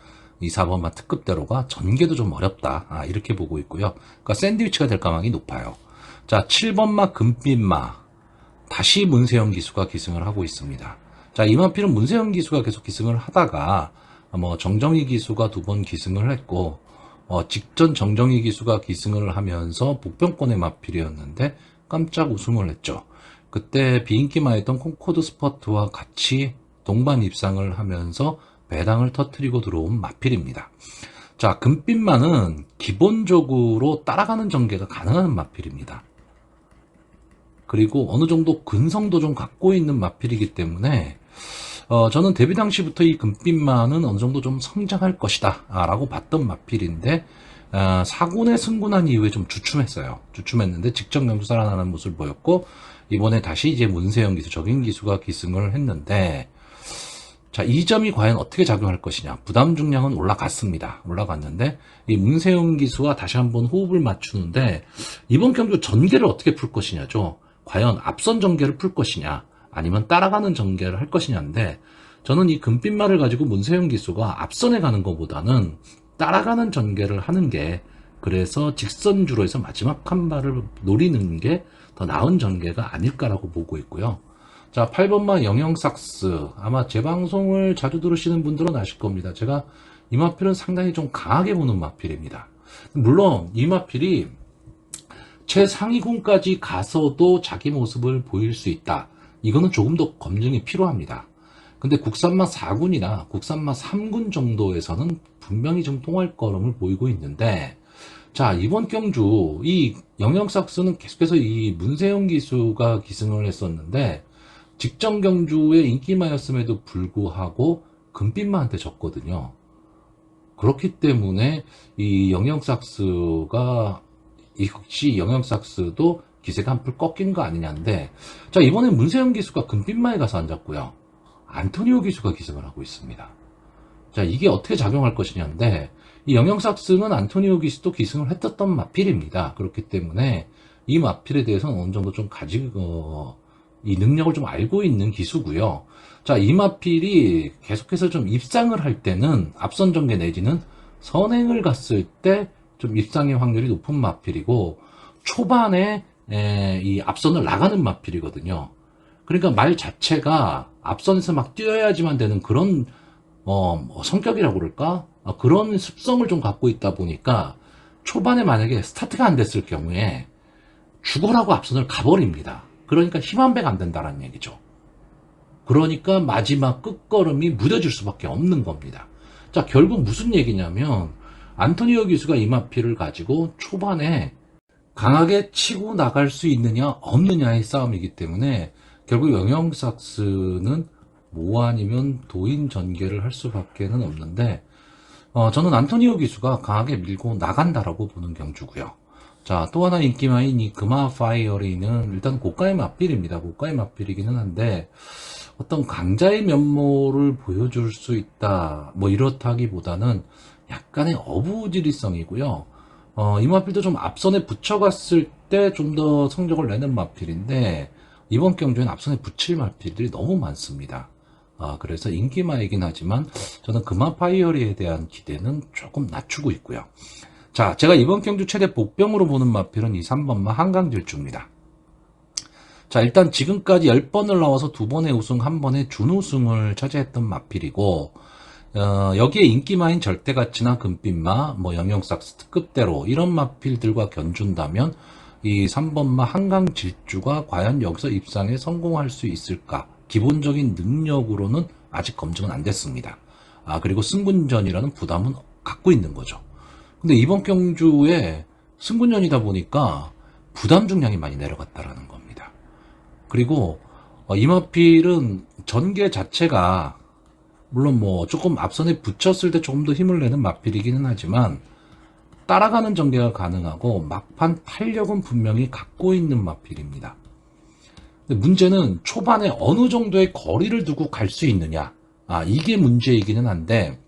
이 4번마 특급대로가 전개도 좀 어렵다, 이렇게 보고 있고요. 그러니까 샌드위치가 될 가망이 높아요. 자, 7번마 금빛마, 다시 문세영 기수가 기승을 하고 있습니다. 자, 이 마필은 문세영 기수가 계속 기승을 하다가 정정희 기수가 2번 기승을 했고, 직전 정정희 기수가 기승을 하면서 복병권의 마필이었는데 깜짝 우승을 했죠. 그때 비인기만했던 콩코드 스퍼트와 같이 동반 입상을 하면서 배당을 터뜨리고 들어온 마필입니다. 자, 금빛만은 기본적으로 따라가는 전개가 가능한 마필입니다. 그리고 어느 정도 근성도 좀 갖고 있는 마필이기 때문에 저는 데뷔 당시부터 이 금빛만은 어느 정도 좀 성장할 것이다 라고 봤던 마필인데 4군에 승군한 이후에 좀 주춤했어요. 주춤했는데 직전 경주 살아나는 모습을 보였고 이번에 다시 이제 문세영 기수, 적인 기수가 기승을 했는데 자, 이 점이 과연 어떻게 작용할 것이냐. 부담 중량은 올라갔습니다. 올라갔는데 이 문세영 기수와 다시 한번 호흡을 맞추는데 이번 경주 전개를 어떻게 풀 것이냐죠. 과연 앞선 전개를 풀 것이냐 아니면 따라가는 전개를 할 것이냐인데 저는 이 금빛말을 가지고 문세영 기수가 앞선에 가는 것보다는 따라가는 전개를 하는 게 그래서 직선주로 해서 마지막 한 발을 노리는 게 더 나은 전개가 아닐까라고 보고 있고요. 자, 8번마 영영삭스. 아마 제 방송을 자주 들으시는 분들은 아실 겁니다. 제가 이 마필은 상당히 좀 강하게 보는 마필입니다. 물론 이 마필이 최상위군까지 가서도 자기 모습을 보일 수 있다. 이거는 조금 더 검증이 필요합니다. 근데 국산마 4군이나 국산마 3군 정도에서는 분명히 좀 통할 걸음을 보이고 있는데 자, 이번 경주 이 영영삭스는 계속해서 이 문세영 기수가 기승을 했었는데 직전 경주에 인기마였음에도 불구하고 금빛마한테 졌거든요. 그렇기 때문에 이 영영삭스가 역시 영영삭스도 기세가 한풀 꺾인 거 아니냐인데 자, 이번에 문세영 기수가 금빛마에 가서 앉았고요. 안토니오 기수가 기승을 하고 있습니다. 자, 이게 어떻게 작용할 것이냐인데 이 영영삭스는 안토니오 기수도 기승을 했었던 마필입니다. 그렇기 때문에 이 마필에 대해서는 어느 정도 좀 가지고 이 능력을 좀 알고 있는 기수고요. 자, 이 마필이 계속해서 좀 입상을 할 때는 앞선 전개 내지는 선행을 갔을 때 좀 입상의 확률이 높은 마필이고 초반에 이 앞선을 나가는 마필이거든요. 그러니까 말 자체가 앞선에서 막 뛰어야지만 되는 그런 성격이라고 그럴까? 그런 습성을 좀 갖고 있다 보니까 초반에 만약에 스타트가 안 됐을 경우에 죽어라고 앞선을 가버립니다. 그러니까 힘 한 배가 안 된다는 얘기죠. 그러니까 마지막 끝걸음이 무뎌질 수밖에 없는 겁니다. 자, 결국 무슨 얘기냐면 안토니오 기수가 이 마필을 가지고 초반에 강하게 치고 나갈 수 있느냐 없느냐의 싸움이기 때문에 결국 영영삭스는 뭐 아니면 도인 전개를 할 수밖에는 없는데 저는 안토니오 기수가 강하게 밀고 나간다라고 보는 경주고요. 자, 또 하나 인기마인 이 금화 파이어리는 일단 고가의 마필입니다. 고가의 마필이기는 한데 어떤 강자의 면모를 보여줄 수 있다 뭐 이렇다기보다는 약간의 어부지리성이고요. 이 마필도 좀 앞선에 붙여갔을 때 좀 더 성적을 내는 마필인데 이번 경주에는 앞선에 붙일 마필들이 너무 많습니다. 그래서 인기마이긴 하지만 저는 금화 파이어리에 대한 기대는 조금 낮추고 있고요. 자, 제가 이번 경주 최대 복병으로 보는 마필은 이 3번마 한강질주입니다. 자, 일단 지금까지 10번을 나와서 2번의 우승, 1번의 준우승을 차지했던 마필이고 여기에 인기마인 절대가치나 금빛마, 뭐 영영삭스 특급대로 이런 마필들과 견준다면 이 3번마 한강질주가 과연 여기서 입상에 성공할 수 있을까? 기본적인 능력으로는 아직 검증은 안 됐습니다. 그리고 승군전이라는 부담은 갖고 있는 거죠. 근데 이번 경주에 승군전이다 보니까 부담 중량이 많이 내려갔다라는 겁니다. 그리고 이 마필은 전개 자체가 물론 뭐 조금 앞선에 붙였을 때 조금 더 힘을 내는 마필이기는 하지만 따라가는 전개가 가능하고 막판 탄력은 분명히 갖고 있는 마필입니다. 근데 문제는 초반에 어느 정도의 거리를 두고 갈 수 있느냐. 이게 문제이기는 한데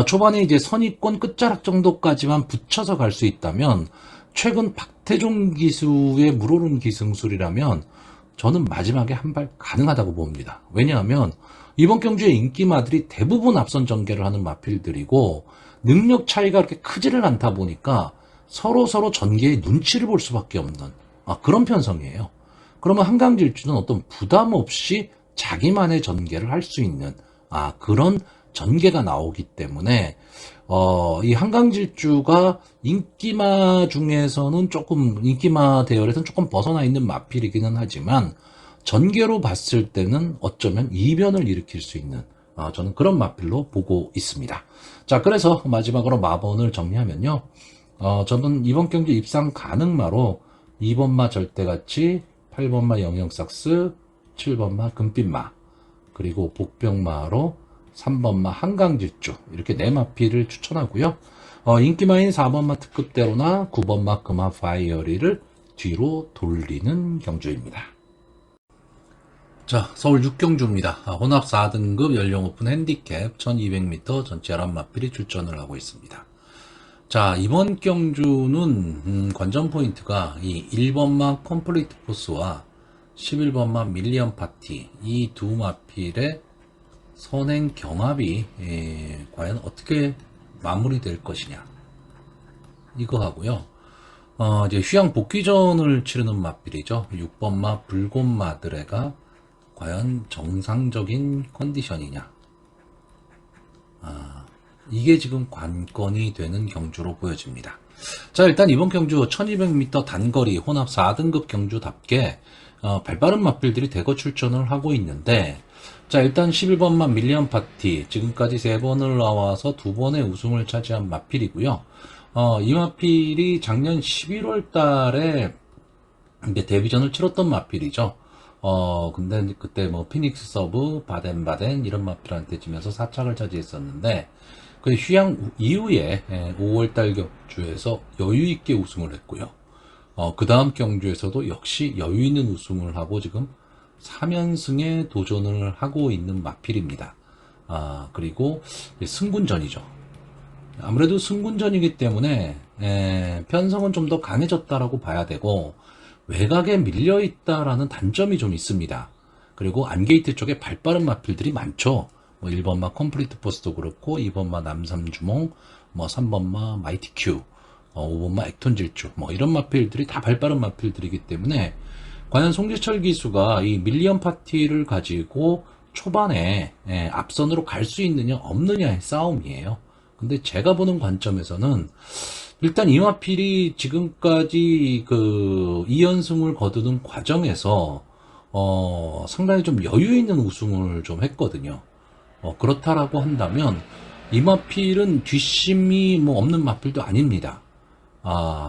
초반에 이제 선입권 끝자락 정도까지만 붙여서 갈 수 있다면 최근 박태종 기수의 물오른 기승술이라면 저는 마지막에 한 발 가능하다고 봅니다. 왜냐하면 이번 경주의 인기마들이 대부분 앞선 전개를 하는 마필들이고 능력 차이가 그렇게 크지를 않다 보니까 서로 전개의 눈치를 볼 수밖에 없는 그런 편성이에요. 그러면 한강질주는 어떤 부담 없이 자기만의 전개를 할 수 있는 그런 전개가 나오기 때문에 이 한강질주가 인기마 중에서는 조금 인기마 대열에서는 조금 벗어나 있는 마필이기는 하지만 전개로 봤을 때는 어쩌면 이변을 일으킬 수 있는 저는 그런 마필로 보고 있습니다. 자, 그래서 마지막으로 마번을 정리하면요. 저는 이번 경주 입상 가능마로 2번마 절대가치, 8번마 영영삭스, 7번마 금빛마, 그리고 복병마로 3번마 한강질주 이렇게 네 마필을 추천하고요. 인기마인 4번마 특급대로나 9번마 금화 파이어리를 뒤로 돌리는 경주입니다. 자, 서울 6경주입니다. 혼합 4등급 연령 오픈 핸디캡 1200m 전체 11마필이 출전을 하고 있습니다. 자, 이번 경주는 관전 포인트가 이 1번마 컴플리트 포스와 11번마 밀리언 파티 이 두 마필의 선행 경합이 과연 어떻게 마무리될 것이냐 이거 하고요. 이제 휴양 복귀전을 치르는 마필이죠. 6번마 붉은 마드레가 과연 정상적인 컨디션이냐. 이게 지금 관건이 되는 경주로 보여집니다. 자, 일단 이번 경주 1200m 단거리 혼합 4등급 경주답게 발빠른 마필들이 대거 출전을 하고 있는데, 자, 일단 11번만 밀리언 파티 지금까지 3번을 나와서 2번의 우승을 차지한 마필이고요. 이 마필이 작년 11월 달에 이제 데뷔전을 치렀던 마필이죠. 근데 그때 뭐 피닉스 서브, 바덴바덴 이런 마필한테 지면서 4착을 차지했었는데, 그 휴양 이후에 5월달 경주에서 여유있게 우승을 했고요. 그 다음 경주에서도 역시 여유있는 우승을 하고 지금 3연승에 도전을 하고 있는 마필입니다. 그리고 승군전이죠. 아무래도 승군전이기 때문에 편성은 좀 더 강해졌다라고 봐야 되고, 외곽에 밀려있다라는 단점이 좀 있습니다. 그리고 안게이트 쪽에 발빠른 마필들이 많죠. 뭐 1번마 컴플리트 포스도 그렇고, 2번마 남삼주몽, 뭐 3번마 마이티 큐, 5번마 액톤 질주, 뭐 이런 마필들이 다 발빠른 마필들이기 때문에 과연 송재철 기수가 이 밀리언 파티를 가지고 초반에 앞선으로 갈 수 있느냐 없느냐의 싸움이에요. 근데 제가 보는 관점에서는 일단 이 마필이 지금까지 그 2연승을 거두는 과정에서 상당히 좀 여유 있는 우승을 좀 했거든요. 그렇다라고 한다면 이 마필은 뒷심이 뭐 없는 마필도 아닙니다.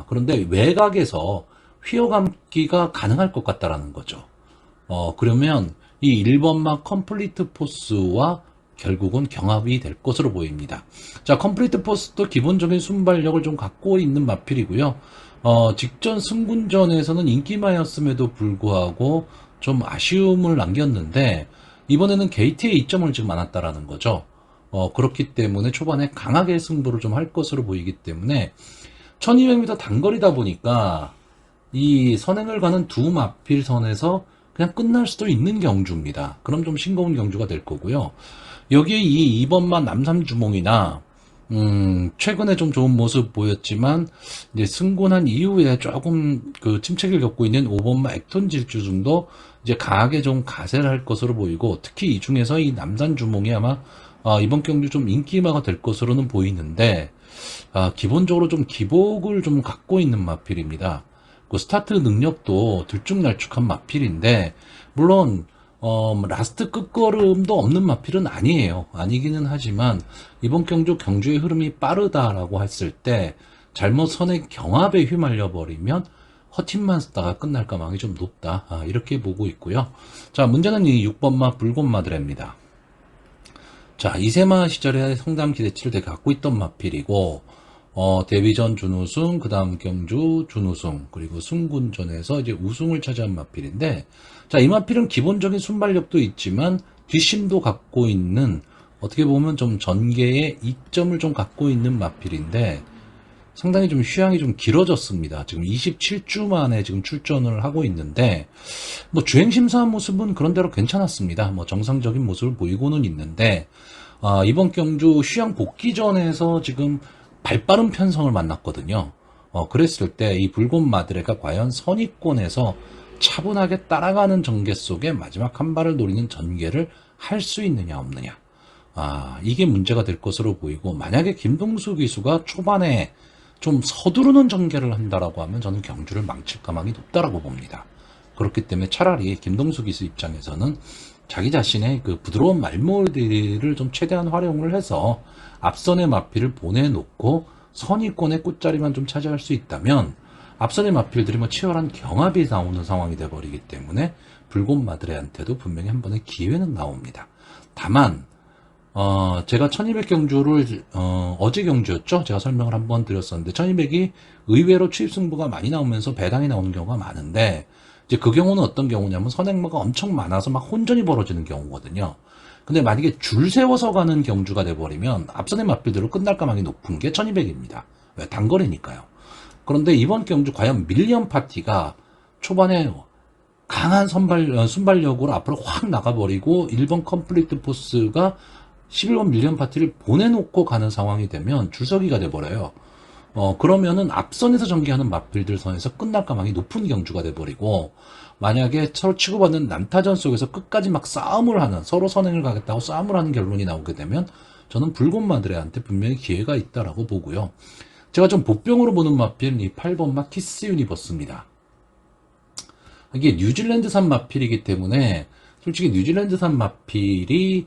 그런데 외곽에서 휘어감기가 가능할 것 같다라는 거죠. 그러면 이 1번마 컴플리트 포스와 결국은 경합이 될 것으로 보입니다. 자, 컴플리트 포스도 기본적인 순발력을 좀 갖고 있는 마필이고요. 직전 승군전에서는 인기마였음에도 불구하고 좀 아쉬움을 남겼는데, 이번에는 게이트에 이점을 지금 안았다라는 거죠. 그렇기 때문에 초반에 강하게 승부를 좀 할 것으로 보이기 때문에 1200m 단거리다 보니까 이 선행을 가는 두 마필 선에서 그냥 끝날 수도 있는 경주입니다. 그럼 좀 싱거운 경주가 될 거고요. 여기에 이 2번만 남삼주몽이나 최근에 좀 좋은 모습 보였지만 이제 승군한 이후에 조금 그 침체기를 겪고 있는 5번마 액톤 질주중도 이제 강하게 좀 가세를 할 것으로 보이고, 특히 이 중에서 이 남산주몽이 아마 이번 경주 좀 인기마가 될 것으로는 보이는데, 기본적으로 좀 기복을 좀 갖고 있는 마필입니다. 그 스타트 능력도 들쭉날쭉한 마필인데, 물론 라스트 끝걸음도 없는 마필은 아니에요. 아니기는 하지만 이번 경주 경주의 흐름이 빠르다라고 했을 때 잘못 선의 경합에 휘말려 버리면 허팀만 쓰다가 끝날 가망이 좀 높다. 이렇게 보고 있고요. 자, 문제는 이 6번마 붉은 마드레입니다. 자, 이세마 시절에 상담 기대치를 되게 갖고 있던 마필이고, 데뷔전 준우승, 그 다음 경주 준우승, 그리고 승군전에서 이제 우승을 차지한 마필인데, 자, 이 마필은 기본적인 순발력도 있지만 뒷심도 갖고 있는, 어떻게 보면 좀 전개의 이점을 좀 갖고 있는 마필인데, 상당히 좀 휴양이 좀 길어졌습니다. 지금 27주 만에 지금 출전을 하고 있는데, 뭐 주행 심사한 모습은 그런대로 괜찮았습니다. 뭐 정상적인 모습을 보이고는 있는데, 이번 경주 휴양 복귀전에서 지금 발빠른 편성을 만났거든요. 그랬을 때 이 붉은 마드레가 과연 선입권에서 차분하게 따라가는 전개 속에 마지막 한 발을 노리는 전개를 할 수 있느냐 없느냐. 이게 문제가 될 것으로 보이고, 만약에 김동수 기수가 초반에 좀 서두르는 전개를 한다라고 하면 저는 경주를 망칠 가망이 높다라고 봅니다. 그렇기 때문에 차라리 김동수 기수 입장에서는 자기 자신의 그 부드러운 말mol들을 좀 최대한 활용을 해서 앞선의 마필을 보내놓고 선의권의 꽃자리만 좀 차지할 수 있다면, 앞선의 마필들이 뭐 치열한 경합이 나오는 상황이 돼버리기 때문에 붉은 마드레한테도 분명히 한 번의 기회는 나옵니다. 다만 제가 1200 경주를 어제 경주였죠. 제가 설명을 한번 드렸었는데 1200이 의외로 추입 승부가 많이 나오면서 배당이 나오는 경우가 많은데, 이제 그 경우는 어떤 경우냐면 선행마가 엄청 많아서 막 혼전이 벌어지는 경우거든요. 근데 만약에 줄 세워서 가는 경주가 돼버리면 앞선의 마필대로 끝날 가망이 높은 게 1200입니다. 왜? 단거리니까요. 그런데 이번 경주 과연 밀리언 파티가 초반에 강한 순발력으로 앞으로 확 나가버리고 1번 컴플리트 포스가 11번 밀리언 파티를 보내놓고 가는 상황이 되면 줄서기가 돼버려요. 그러면은 앞선에서 전개하는 마필들 선에서 끝날 가망이 높은 경주가 돼버리고, 만약에 서로 치고받는 난타전 속에서 끝까지 막 싸움을 하는, 서로 선행을 가겠다고 싸움을 하는 결론이 나오게 되면 저는 붉은 마드레한테 분명히 기회가 있다라고 보고요. 제가 좀 복병으로 보는 마필은 이 8번마 키스 유니버스입니다. 이게 뉴질랜드산 마필이기 때문에 솔직히 뉴질랜드산 마필이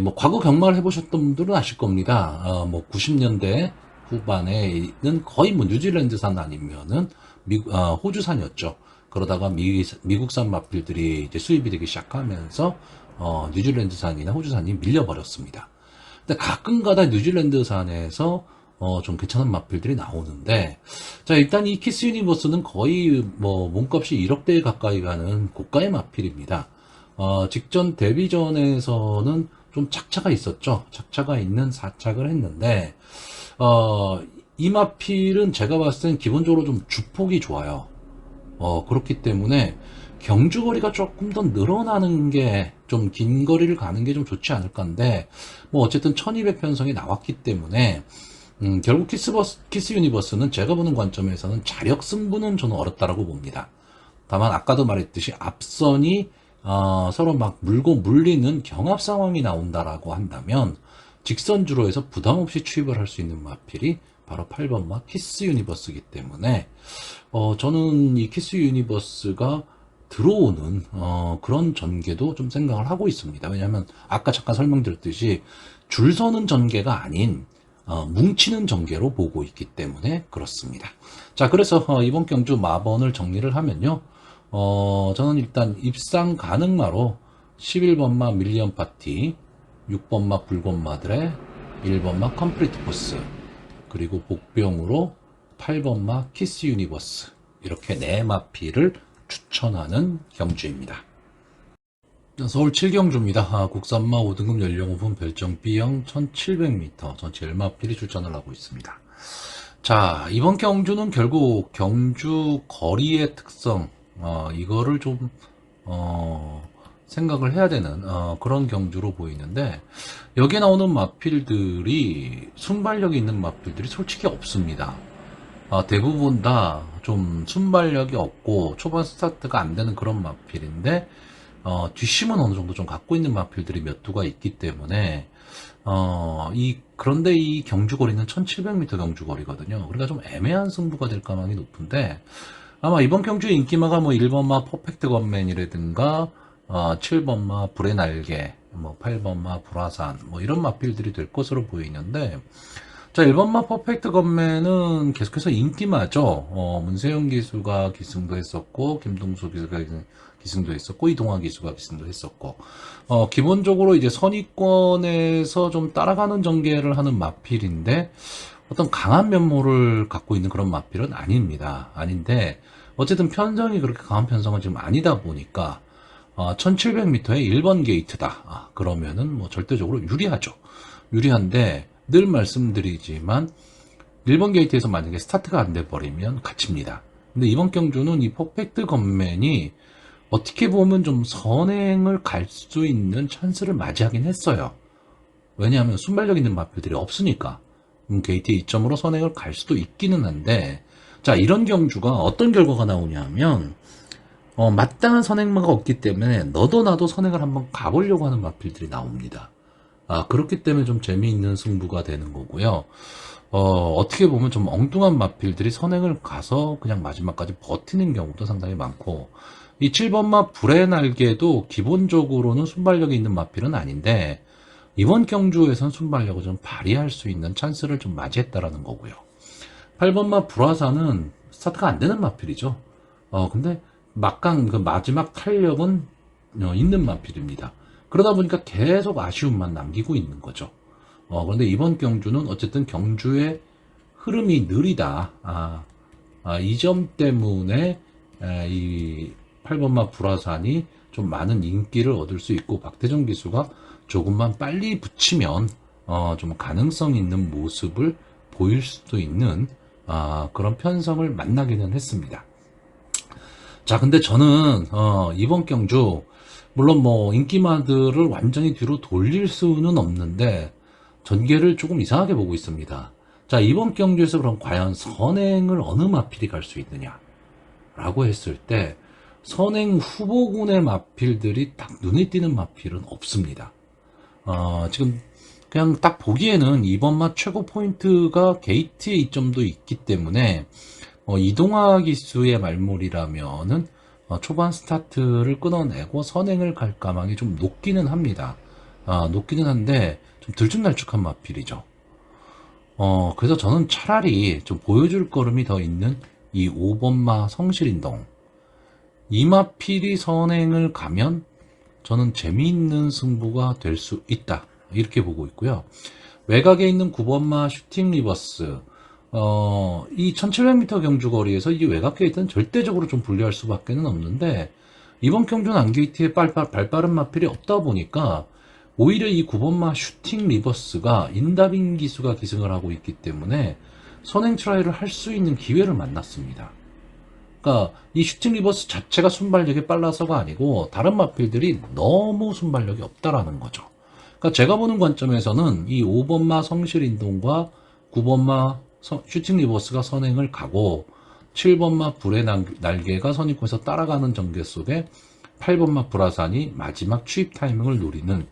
뭐 과거 경마를 해보셨던 분들은 아실 겁니다. 뭐 90년대 후반에는 거의 뭐 뉴질랜드산 아니면은 호주산이었죠. 그러다가 미국산 마필들이 이제 수입이 되기 시작하면서 뉴질랜드산이나 호주산이 밀려버렸습니다. 근데 가끔가다 뉴질랜드산에서 좀 괜찮은 마필들이 나오는데, 자, 일단 이 키스 유니버스는 거의 뭐 몸값이 1억대에 가까이 가는 고가의 마필입니다. 직전 데뷔전에서는 좀 착차가 있었죠. 착차가 있는 사착을 했는데, 이 마필은 제가 봤을 땐 기본적으로 좀 주폭이 좋아요. 그렇기 때문에 경주거리가 조금 더 늘어나는 게, 좀 긴 거리를 가는 게 좀 좋지 않을까 한데, 뭐 어쨌든 1200 편성이 나왔기 때문에 결국 키스 유니버스는 제가 보는 관점에서는 자력 승부는 저는 어렵다라고 봅니다. 다만 아까도 말했듯이 앞선이 서로 막 물고 물리는 경합 상황이 나온다라고 한다면 직선주로 해서 부담 없이 추입을 할 수 있는 마필이 바로 8번마 키스 유니버스이기 때문에 저는 이 키스 유니버스가 들어오는 그런 전개도 좀 생각을 하고 있습니다. 왜냐하면 아까 잠깐 설명드렸듯이 줄 서는 전개가 아닌 뭉치는 전개로 보고 있기 때문에 그렇습니다. 자, 그래서 이번 경주 마번을 정리를 하면요, 저는 일단 입상 가능마로 11번마 밀리언 파티, 6번마 붉은 마드레, 1번마 컴플리트 포스, 그리고 복병으로 8번마 키스 유니버스, 이렇게 4마피를 추천하는 경주입니다. 서울 7경주입니다. 국산마 5등급 연령오분 별정 B형 1700m 전체 1마필이 출전을 하고 있습니다. 자, 이번 경주는 결국 경주 거리의 특성, 이거를 좀 생각을 해야 되는 그런 경주로 보이는데, 여기에 나오는 마필들이 순발력이 있는 마필들이 솔직히 없습니다. 대부분 다 좀 순발력이 없고 초반 스타트가 안 되는 그런 마필인데, 뒷심은 어느 정도 좀 갖고 있는 마필들이 몇 두가 있기 때문에, 그런데 이 경주거리는 1700m 경주거리거든요. 그러니까 좀 애매한 승부가 될 가능성이 높은데, 아마 이번 경주의 인기마가 뭐 1번마 퍼펙트 건맨이라든가, 7번마 불의 날개, 뭐 8번마 불화산, 뭐 이런 마필들이 될 것으로 보이는데, 자, 1번마 퍼펙트 건맨은 계속해서 인기마죠. 문세영 기수가 기승도 했었고, 김동수 기수가 기승도 했었고, 이동환 기수가 기승도 했었고, 기본적으로 이제 선의권에서 좀 따라가는 전개를 하는 마필인데, 어떤 강한 면모를 갖고 있는 그런 마필은 아닙니다. 아닌데, 어쨌든 편성이 그렇게 강한 편성은 지금 아니다 보니까, 1700m의 1번 게이트다. 그러면은 뭐 절대적으로 유리하죠. 유리한데, 늘 말씀드리지만 1번 게이트에서 만약에 스타트가 안 돼 버리면 갇힙니다. 근데 이번 경주는 이 퍼펙트 건맨이 어떻게 보면 좀 선행을 갈 수 있는 찬스를 맞이하긴 했어요. 왜냐하면 순발력 있는 마필들이 없으니까 게이트의 2점으로 선행을 갈 수도 있기는 한데, 자, 이런 경주가 어떤 결과가 나오냐면 마땅한 선행마가 없기 때문에 너도 나도 선행을 한번 가보려고 하는 마필들이 나옵니다. 그렇기 때문에 좀 재미있는 승부가 되는 거고요. 어떻게 보면 좀 엉뚱한 마필들이 선행을 가서 그냥 마지막까지 버티는 경우도 상당히 많고, 이 7번마 불의 날개도 기본적으로는 순발력이 있는 마필은 아닌데, 이번 경주에선 순발력을 좀 발휘할 수 있는 찬스를 좀 맞이했다라는 거고요. 8번마 불화사는 스타트가 안 되는 마필이죠. 근데 막강 그 마지막 탄력은 있는 마필입니다. 그러다 보니까 계속 아쉬움만 남기고 있는 거죠. 그런데 이번 경주는 어쨌든 경주의 흐름이 느리다. 이 점 때문에 이 8번마 불화산이 좀 많은 인기를 얻을 수 있고, 박태정 기수가 조금만 빨리 붙이면 좀 가능성 있는 모습을 보일 수도 있는 그런 편성을 만나기는 했습니다. 자, 근데 저는 이번 경주 물론 뭐 인기마들을 완전히 뒤로 돌릴 수는 없는데 전개를 조금 이상하게 보고 있습니다. 자, 이번 경주에서 그럼 과연 선행을 어느 마필이 갈 수 있느냐라고 했을 때 선행 후보군의 마필들이 딱 눈에 띄는 마필은 없습니다. 지금 그냥 딱 보기에는 이번 마 최고 포인트가 게이트의 이점도 있기 때문에 이동화 기수의 말몰이라면은 초반 스타트를 끊어내고 선행을 갈 가망이 좀 높기는 합니다. 높기는 한데 좀 들쭉날쭉한 마필이죠. 그래서 저는 차라리 좀 보여줄 걸음이 더 있는 이 5번마 성실인동, 이 마필이 선행을 가면 저는 재미있는 승부가 될 수 있다, 이렇게 보고 있고요. 외곽에 있는 9번마 슈팅 리버스, 이 1700m 경주 거리에서 이 외곽에 있던 절대적으로 좀 불리할 수밖에 는 없는데, 이번 경주는 안게이트에 발빠른 마필이 없다 보니까 오히려 이 9번마 슈팅 리버스가 인다빈 기수가 기승을 하고 있기 때문에 선행 트라이를 할 수 있는 기회를 만났습니다. 그러니까 이 슈팅 리버스 자체가 순발력이 빨라서가 아니고 다른 마필들이 너무 순발력이 없다라는 거죠. 그러니까 제가 보는 관점에서는 이 5번마 성실인동과 9번마 슈팅 리버스가 선행을 가고 7번마 불의 날개가 선입구에서 따라가는 전개 속에 8번마 불화산이 마지막 추입 타이밍을 노리는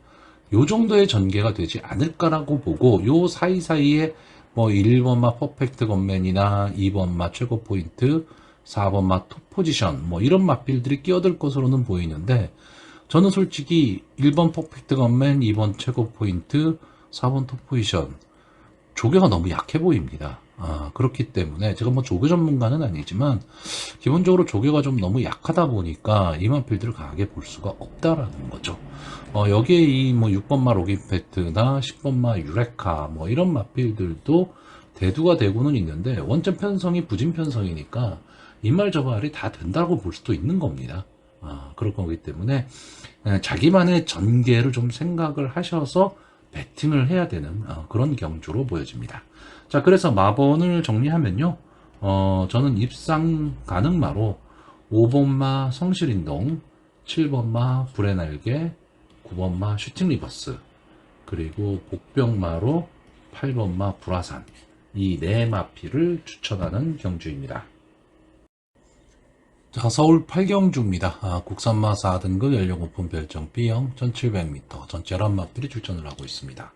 요 정도의 전개가 되지 않을까라고 보고, 요 사이사이에 뭐 1번마 퍼펙트 건맨이나 2번마 최고 포인트, 4번마 톱 포지션 뭐 이런 마필들이 끼어들 것으로는 보이는데, 저는 솔직히 1번 퍼펙트 건맨, 2번 최고 포인트, 4번 톱 포지션 조교가 너무 약해 보입니다. 그렇기 때문에 제가 뭐 조교 전문가는 아니지만 기본적으로 조교가 좀 너무 약하다 보니까 이 마필들을 강하게 볼 수가 없다라는 거죠. 여기에 이 뭐 6번마 로기페트나 10번마 유레카 뭐 이런 마필들도 대두가 되고는 있는데, 원점 편성이 부진 편성이니까 이 말 저 말이 다 된다고 볼 수도 있는 겁니다. 그럴 거기 때문에 자기만의 전개를 좀 생각을 하셔서 배팅을 해야 되는 그런 경주로 보여집니다. 자, 그래서 마번을 정리하면요, 저는 입상 가능마로 5번마 성실인동, 7번마 불의 날개, 9번마 슈팅 리버스, 그리고 복병마로 8번마 불화산, 이 네 마필을 추천하는 경주입니다. 자, 서울 8경주입니다. 국산마 4등급 연령 오픈 별정 B형 1700m 전체 11마필이 출전을 하고 있습니다.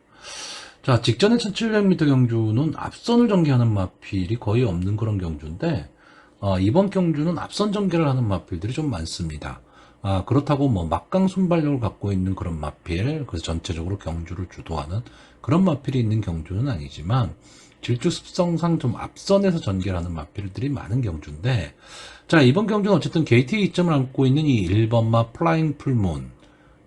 자, 직전에 1700m 경주는 앞선을 전개하는 마필이 거의 없는 그런 경주인데, 이번 경주는 앞선 전개를 하는 마필들이 좀 많습니다. 그렇다고 뭐 막강 순발력을 갖고 있는 그런 마필, 그래서 전체적으로 경주를 주도하는 그런 마필이 있는 경주는 아니지만 질주 습성상 좀 앞선에서 전개를 하는 마필들이 많은 경주인데, 자, 이번 경주는 어쨌든 게이트 2점을 안고 있는 이 1번마 플라잉 풀문,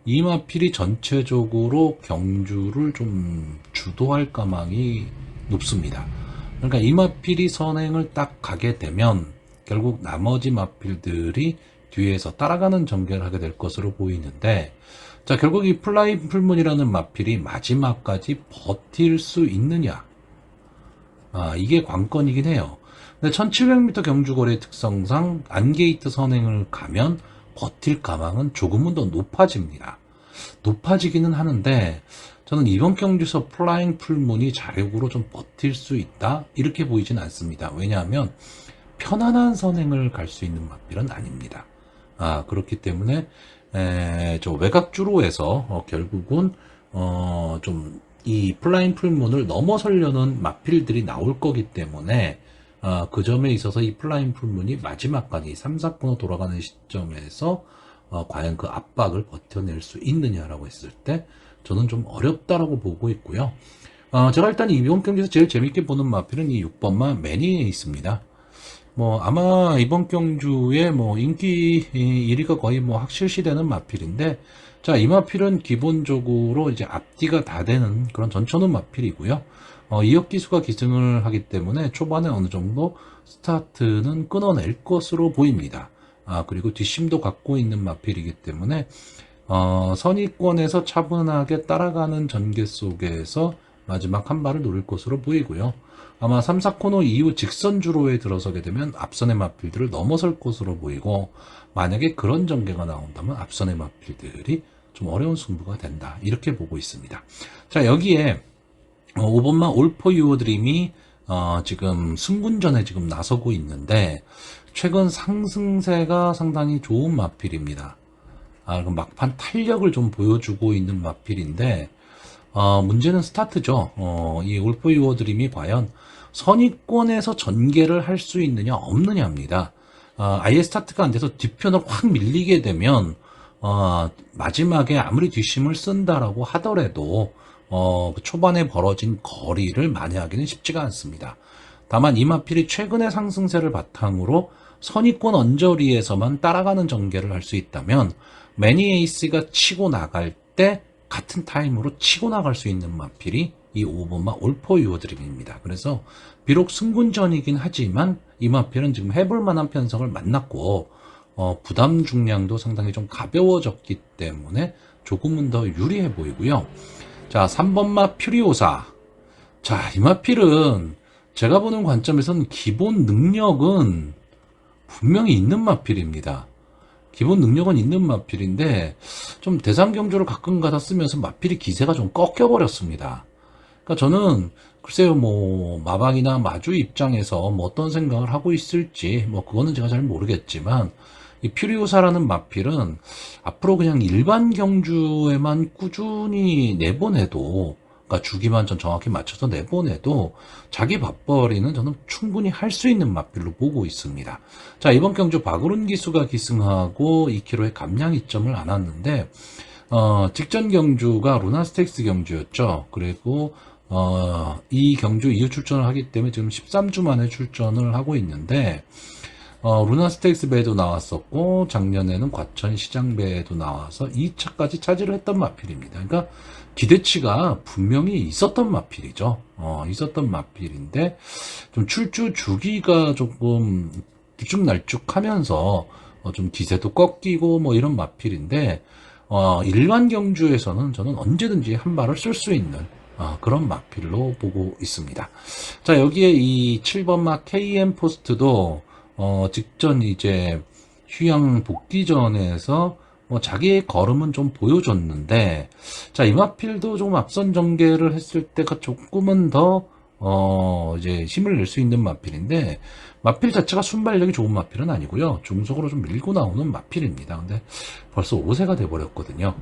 이 마필이 전체적으로 경주를 좀 주도할 가망이 높습니다. 그러니까 이 마필이 선행을 딱 가게 되면 결국 나머지 마필들이 뒤에서 따라가는 전개를 하게 될 것으로 보이는데, 자, 결국 이 플라잉 풀문이라는 마필이 마지막까지 버틸 수 있느냐, 이게 관건이긴 해요. 근데 1700m 경주거리의 특성상 안게이트 선행을 가면 버틸 가망은 조금은 더 높아집니다. 높아지기는 하는데 저는 이번 경주에서 플라잉 풀문이 자력으로 좀 버틸 수 있다, 이렇게 보이진 않습니다. 왜냐하면 편안한 선행을 갈 수 있는 마필은 아닙니다. 그렇기 때문에 저 외곽주로에서 결국은 좀 이 플라잉 풀문을 넘어서려는 마필들이 나올 거기 때문에 그 점에 있어서 이 플라잉 풀문이 마지막까지 3, 4코너 돌아가는 시점에서 과연 그 압박을 버텨낼 수 있느냐라고 했을 때 저는 좀 어렵다라고 보고 있고요. 제가 일단 이번 경기에서 제일 재밌게 보는 마필은 이 6번마 매니에 있습니다. 뭐 아마 이번 경주에 뭐 인기 1위가 거의 뭐 확실시되는 마필인데, 자, 이 마필은 기본적으로 이제 앞뒤가 다 되는 그런 전천후 마필이고요. 이역 기수가 기승을 하기 때문에 초반에 어느 정도 스타트는 끊어낼 것으로 보입니다. 그리고 뒷심도 갖고 있는 마필이기 때문에 선의권에서 차분하게 따라가는 전개 속에서 마지막 한 발을 노릴 것으로 보이고요. 아마 3, 4코너 이후 직선 주로에 들어서게 되면 앞선의 마필들을 넘어설 것으로 보이고, 만약에 그런 전개가 나온다면 앞선의 마필들이 좀 어려운 승부가 된다, 이렇게 보고 있습니다. 자, 여기에 5번마 올포 유어 드림이 지금 승군전에 지금 나서고 있는데, 최근 상승세가 상당히 좋은 마필입니다. 그럼 막판 탄력을 좀 보여주고 있는 마필인데, 문제는 스타트죠. 이 올포 유어 드림이 과연 선의권에서 전개를 할 수 있느냐 없느냐입니다. 아예 스타트가 안 돼서 뒤편을 확 밀리게 되면 마지막에 아무리 뒷심을 쓴다라고 하더라도 그 초반에 벌어진 거리를 만회하기는 쉽지가 않습니다. 다만 이 마필이 최근의 상승세를 바탕으로 선의권 언저리에서만 따라가는 전개를 할 수 있다면, 매니 에이스가 치고 나갈 때 같은 타임으로 치고 나갈 수 있는 마필이 이 5번마 올포 유어 드림입니다. 그래서 비록 승군전이긴 하지만 이 마필은 지금 해볼 만한 편성을 만났고, 부담 중량도 상당히 좀 가벼워졌기 때문에 조금은 더 유리해 보이고요. 자, 3번마 퓨리오사. 자, 이 마필은 제가 보는 관점에서는 기본 능력은 분명히 있는 마필입니다. 기본 능력은 있는 마필인데 좀 대상 경주를 가끔가다 쓰면서 마필이 기세가 좀 꺾여버렸습니다. 그러니까 저는 글쎄요, 뭐 마방이나 마주 입장에서 뭐 어떤 생각을 하고 있을지 뭐 그거는 제가 잘 모르겠지만, 이 퓨리오사라는 마필은 앞으로 그냥 일반 경주에만 꾸준히 내보내도, 그러니까 주기만 좀 정확히 맞춰서 내보내도 자기 밥벌이는 저는 충분히 할 수 있는 마필로 보고 있습니다. 자, 이번 경주 박으론 기수가 기승하고 2km의 감량 이점을 안았는데, 직전 경주가 루나 스테이크스 경주였죠. 그리고 이 경주 이후 출전을 하기 때문에 지금 13주 만에 출전을 하고 있는데, 루나 스테이크스 배에도 나왔었고 작년에는 과천 시장 배에도 나와서 2차까지 차지를 했던 마필입니다. 그러니까 기대치가 분명히 있었던 마필이죠. 있었던 마필인데 좀 출주 주기가 조금 들쭉날쭉하면서 좀 기세도 꺾이고 뭐 이런 마필인데, 일반 경주에서는 저는 언제든지 한 발을 쓸 수 있는 그런 마필로 보고 있습니다. 자, 여기에 이 7번마 KM 포스트도 직전 이제 휴양 복귀전에서 자기의 걸음은 좀 보여줬는데, 자, 이마필도 조금 앞선 전개를 했을 때가 조금은 더 이제 힘을 낼 수 있는 마필인데, 마필 자체가 순발력이 좋은 마필은 아니고요. 중속으로 좀 밀고 나오는 마필입니다. 근데 벌써 5세가 돼버렸거든요.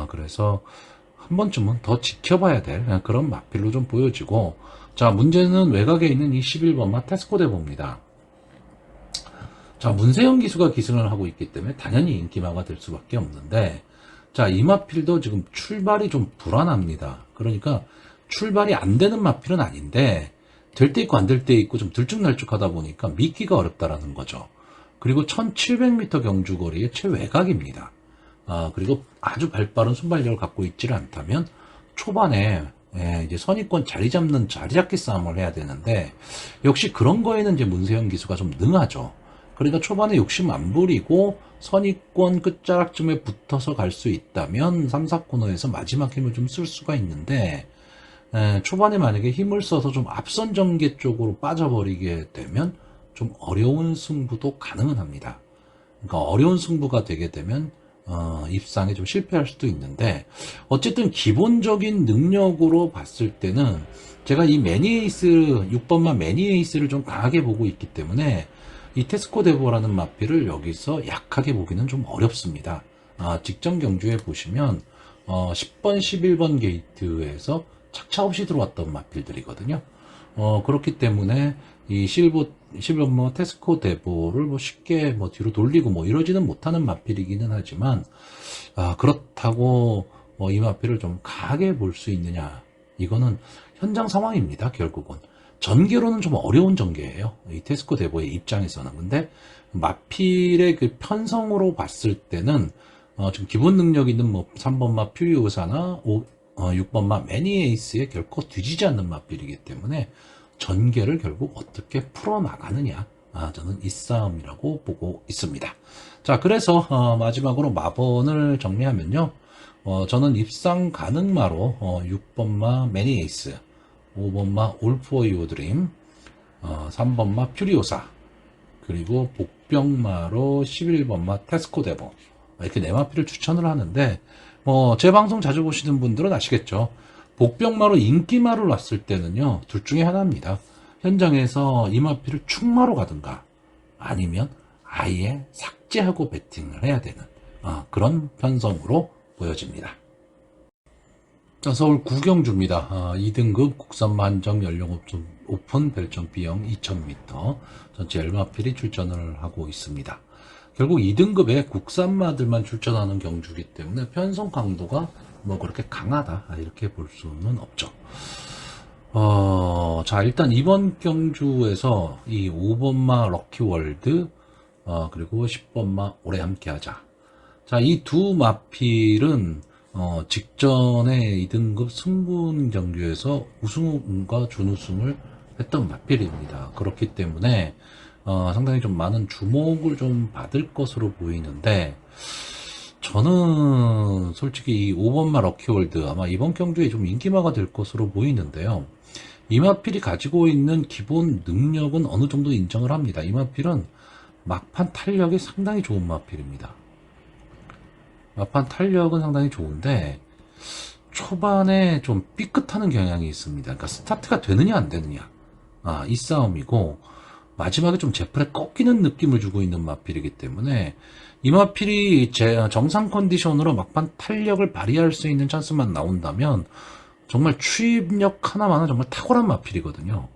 그래서 한 번쯤은 더 지켜봐야 될 그런 마필로 좀 보여지고, 자, 문제는 외곽에 있는 이 11번마 테스코 대보입니다. 자, 문세영 기수가 기승을 하고 있기 때문에 당연히 인기마가 될 수밖에 없는데, 자, 이 마필도 지금 출발이 좀 불안합니다. 그러니까 출발이 안 되는 마필은 아닌데 될 때 있고 안 될 때 있고 좀 들쭉날쭉하다 보니까 믿기가 어렵다라는 거죠. 그리고 1700m 경주거리의 최외곽입니다. 그리고 아주 발빠른 순발력을 갖고 있지를 않다면 초반에 이제 선의권 자리 잡기 싸움을 해야 되는데, 역시 그런 거에는 이제 문세영 기수가 좀 능하죠. 그러니까 초반에 욕심 안 부리고 선의권 끝자락쯤에 붙어서 갈 수 있다면 3, 4코너에서 마지막 힘을 좀 쓸 수가 있는데, 초반에 만약에 힘을 써서 좀 앞선 전개 쪽으로 빠져버리게 되면 좀 어려운 승부도 가능은 합니다. 그러니까 어려운 승부가 되게 되면 입상에 좀 실패할 수도 있는데, 어쨌든 기본적인 능력으로 봤을 때는 제가 이 매니에이스 6번만 매니에이스를 좀 강하게 보고 있기 때문에 이 테스코 데보라는 마필을 여기서 약하게 보기는 좀 어렵습니다. 직전 경주에 보시면 10번, 11번 게이트에서 착차 없이 들어왔던 마필들이거든요. 그렇기 때문에 이 실버 테스코 데보를 뭐 쉽게 뭐 뒤로 돌리고 뭐 이러지는 못하는 마필이기는 하지만, 그렇다고 이 마필을 좀 강하게 볼 수 있느냐. 이거는 현장 상황입니다, 결국은. 전개로는 좀 어려운 전개예요. 이 테스코 데보의 입장에서는. 근데 마필의 그 편성으로 봤을 때는 지금 기본 능력 있는 뭐 3번마 퓨리오사나 6번마 매니에이스에 결코 뒤지지 않는 마필이기 때문에 전개를 결국 어떻게 풀어나가느냐. 저는 이 싸움이라고 보고 있습니다. 자, 그래서 마지막으로 마번을 정리하면요. 저는 입상 가능마로 6번마 매니에이스, 5번마 올프어 유어 드림, 3번마 퓨리오사, 그리고 복병마로 11번마 테스코 데보, 이렇게 네 마필을 추천을 하는데, 제 방송 자주 보시는 분들은 아시겠죠. 복병마로 인기마로 놨을 때는요, 둘 중에 하나입니다. 현장에서 이 마필을 충마로 가든가, 아니면 아예 삭제하고 배팅을 해야 되는 그런 편성으로 보여집니다. 자, 서울 구경주입니다. 2등급 국산마 한정 연령 오픈 별정 B형 2000m 전체 엘마필이 출전을 하고 있습니다. 결국 2등급의 국산마들만 출전하는 경주이기 때문에 편성 강도가 뭐 그렇게 강하다 이렇게 볼 수는 없죠. 자, 일단 이번 경주에서 이 5번마 럭키월드, 그리고 10번마 오래 함께하자. 자, 이 두 마필은 직전에 2등급 승분 경주에서 우승과 준우승을 했던 마필입니다. 그렇기 때문에 상당히 좀 많은 주목을 좀 받을 것으로 보이는데, 저는 솔직히 이 5번마 럭키월드 아마 이번 경주에 좀 인기마가 될 것으로 보이는데요. 이마필이 가지고 있는 기본 능력은 어느 정도 인정을 합니다. 이마필은 막판 탄력이 상당히 좋은 마필입니다. 막판 탄력은 상당히 좋은데 초반에 좀 삐끗하는 경향이 있습니다. 그러니까 스타트가 되느냐 안 되느냐, 이 싸움이고, 마지막에 좀 제풀에 꺾이는 느낌을 주고 있는 마필이기 때문에 이 마필이 정상 컨디션으로 막판 탄력을 발휘할 수 있는 찬스만 나온다면 정말 추입력 하나만은 정말 탁월한 마필이거든요.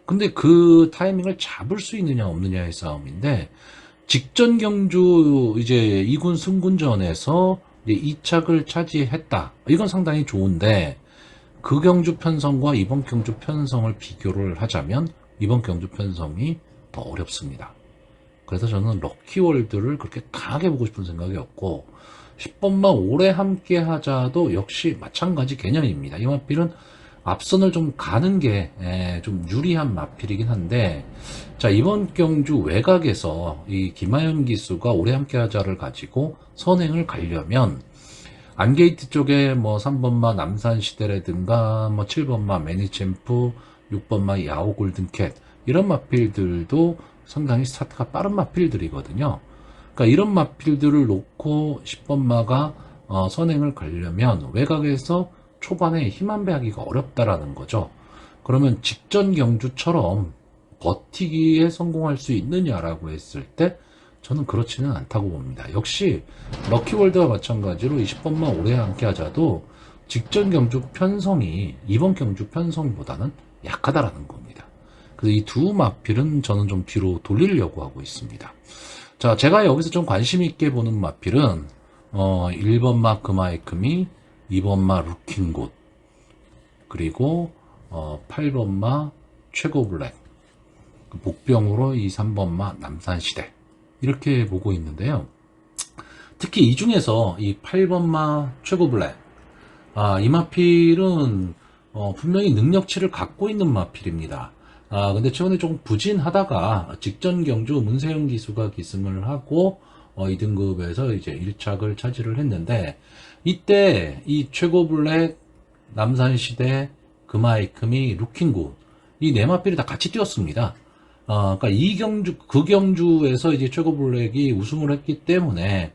근데 그 타이밍을 잡을 수 있느냐 없느냐의 싸움인데, 직전 경주 이제 2군 승군전에서 이제 2착을 차지했다. 이건 상당히 좋은데, 그 경주 편성과 이번 경주 편성을 비교를 하자면 이번 경주 편성이 더 어렵습니다. 그래서 저는 럭키월드를 그렇게 강하게 보고 싶은 생각이 없고, 10번만 오래 함께 하자도 역시 마찬가지 개념입니다. 이 마필은 앞선을 좀 가는 게 좀 유리한 마필이긴 한데, 자, 이번 경주 외곽에서 이 김하연 기수가 오래 함께 하자를 가지고 선행을 가려면 안게이트 쪽에 뭐 3번마 남산시대라든가 뭐 7번마 매니챔프, 6번마 야오 골든캣, 이런 마필들도 상당히 스타트가 빠른 마필들이거든요. 그러니까 이런 마필들을 놓고 10번마가 선행을 가려면 외곽에서 초반에 힘 안 배하기가 어렵다라는 거죠. 그러면 직전 경주처럼 버티기에 성공할 수 있느냐라고 했을 때 저는 그렇지는 않다고 봅니다. 역시 럭키월드와 마찬가지로 20번만 오래 함께 하자도 직전 경주 편성이 이번 경주 편성보다는 약하다라는 겁니다. 그래서 이 두 마필은 저는 좀 뒤로 돌리려고 하고 있습니다. 자, 제가 여기서 좀 관심 있게 보는 마필은 1번마 그마이크미, 2번마 루킹굿, 그리고 8번마 최고블랙, 복병으로 이 3번마 남산시대, 이렇게 보고 있는데요. 특히 이 중에서 이 8번마 최고블랙, 이 마필은 분명히 능력치를 갖고 있는 마필입니다. 근데 최근에 조금 부진하다가 직전 경주 문세영 기수가 기승을 하고 2등급에서 이제 1착을 차지를 했는데, 이때 이 최고블랙, 남산시대, 금아이크미, 루킹굿, 이 네 마필이 다 같이 뛰었습니다. 그러니까 그 경주에서 이제 최고블랙이 우승을 했기 때문에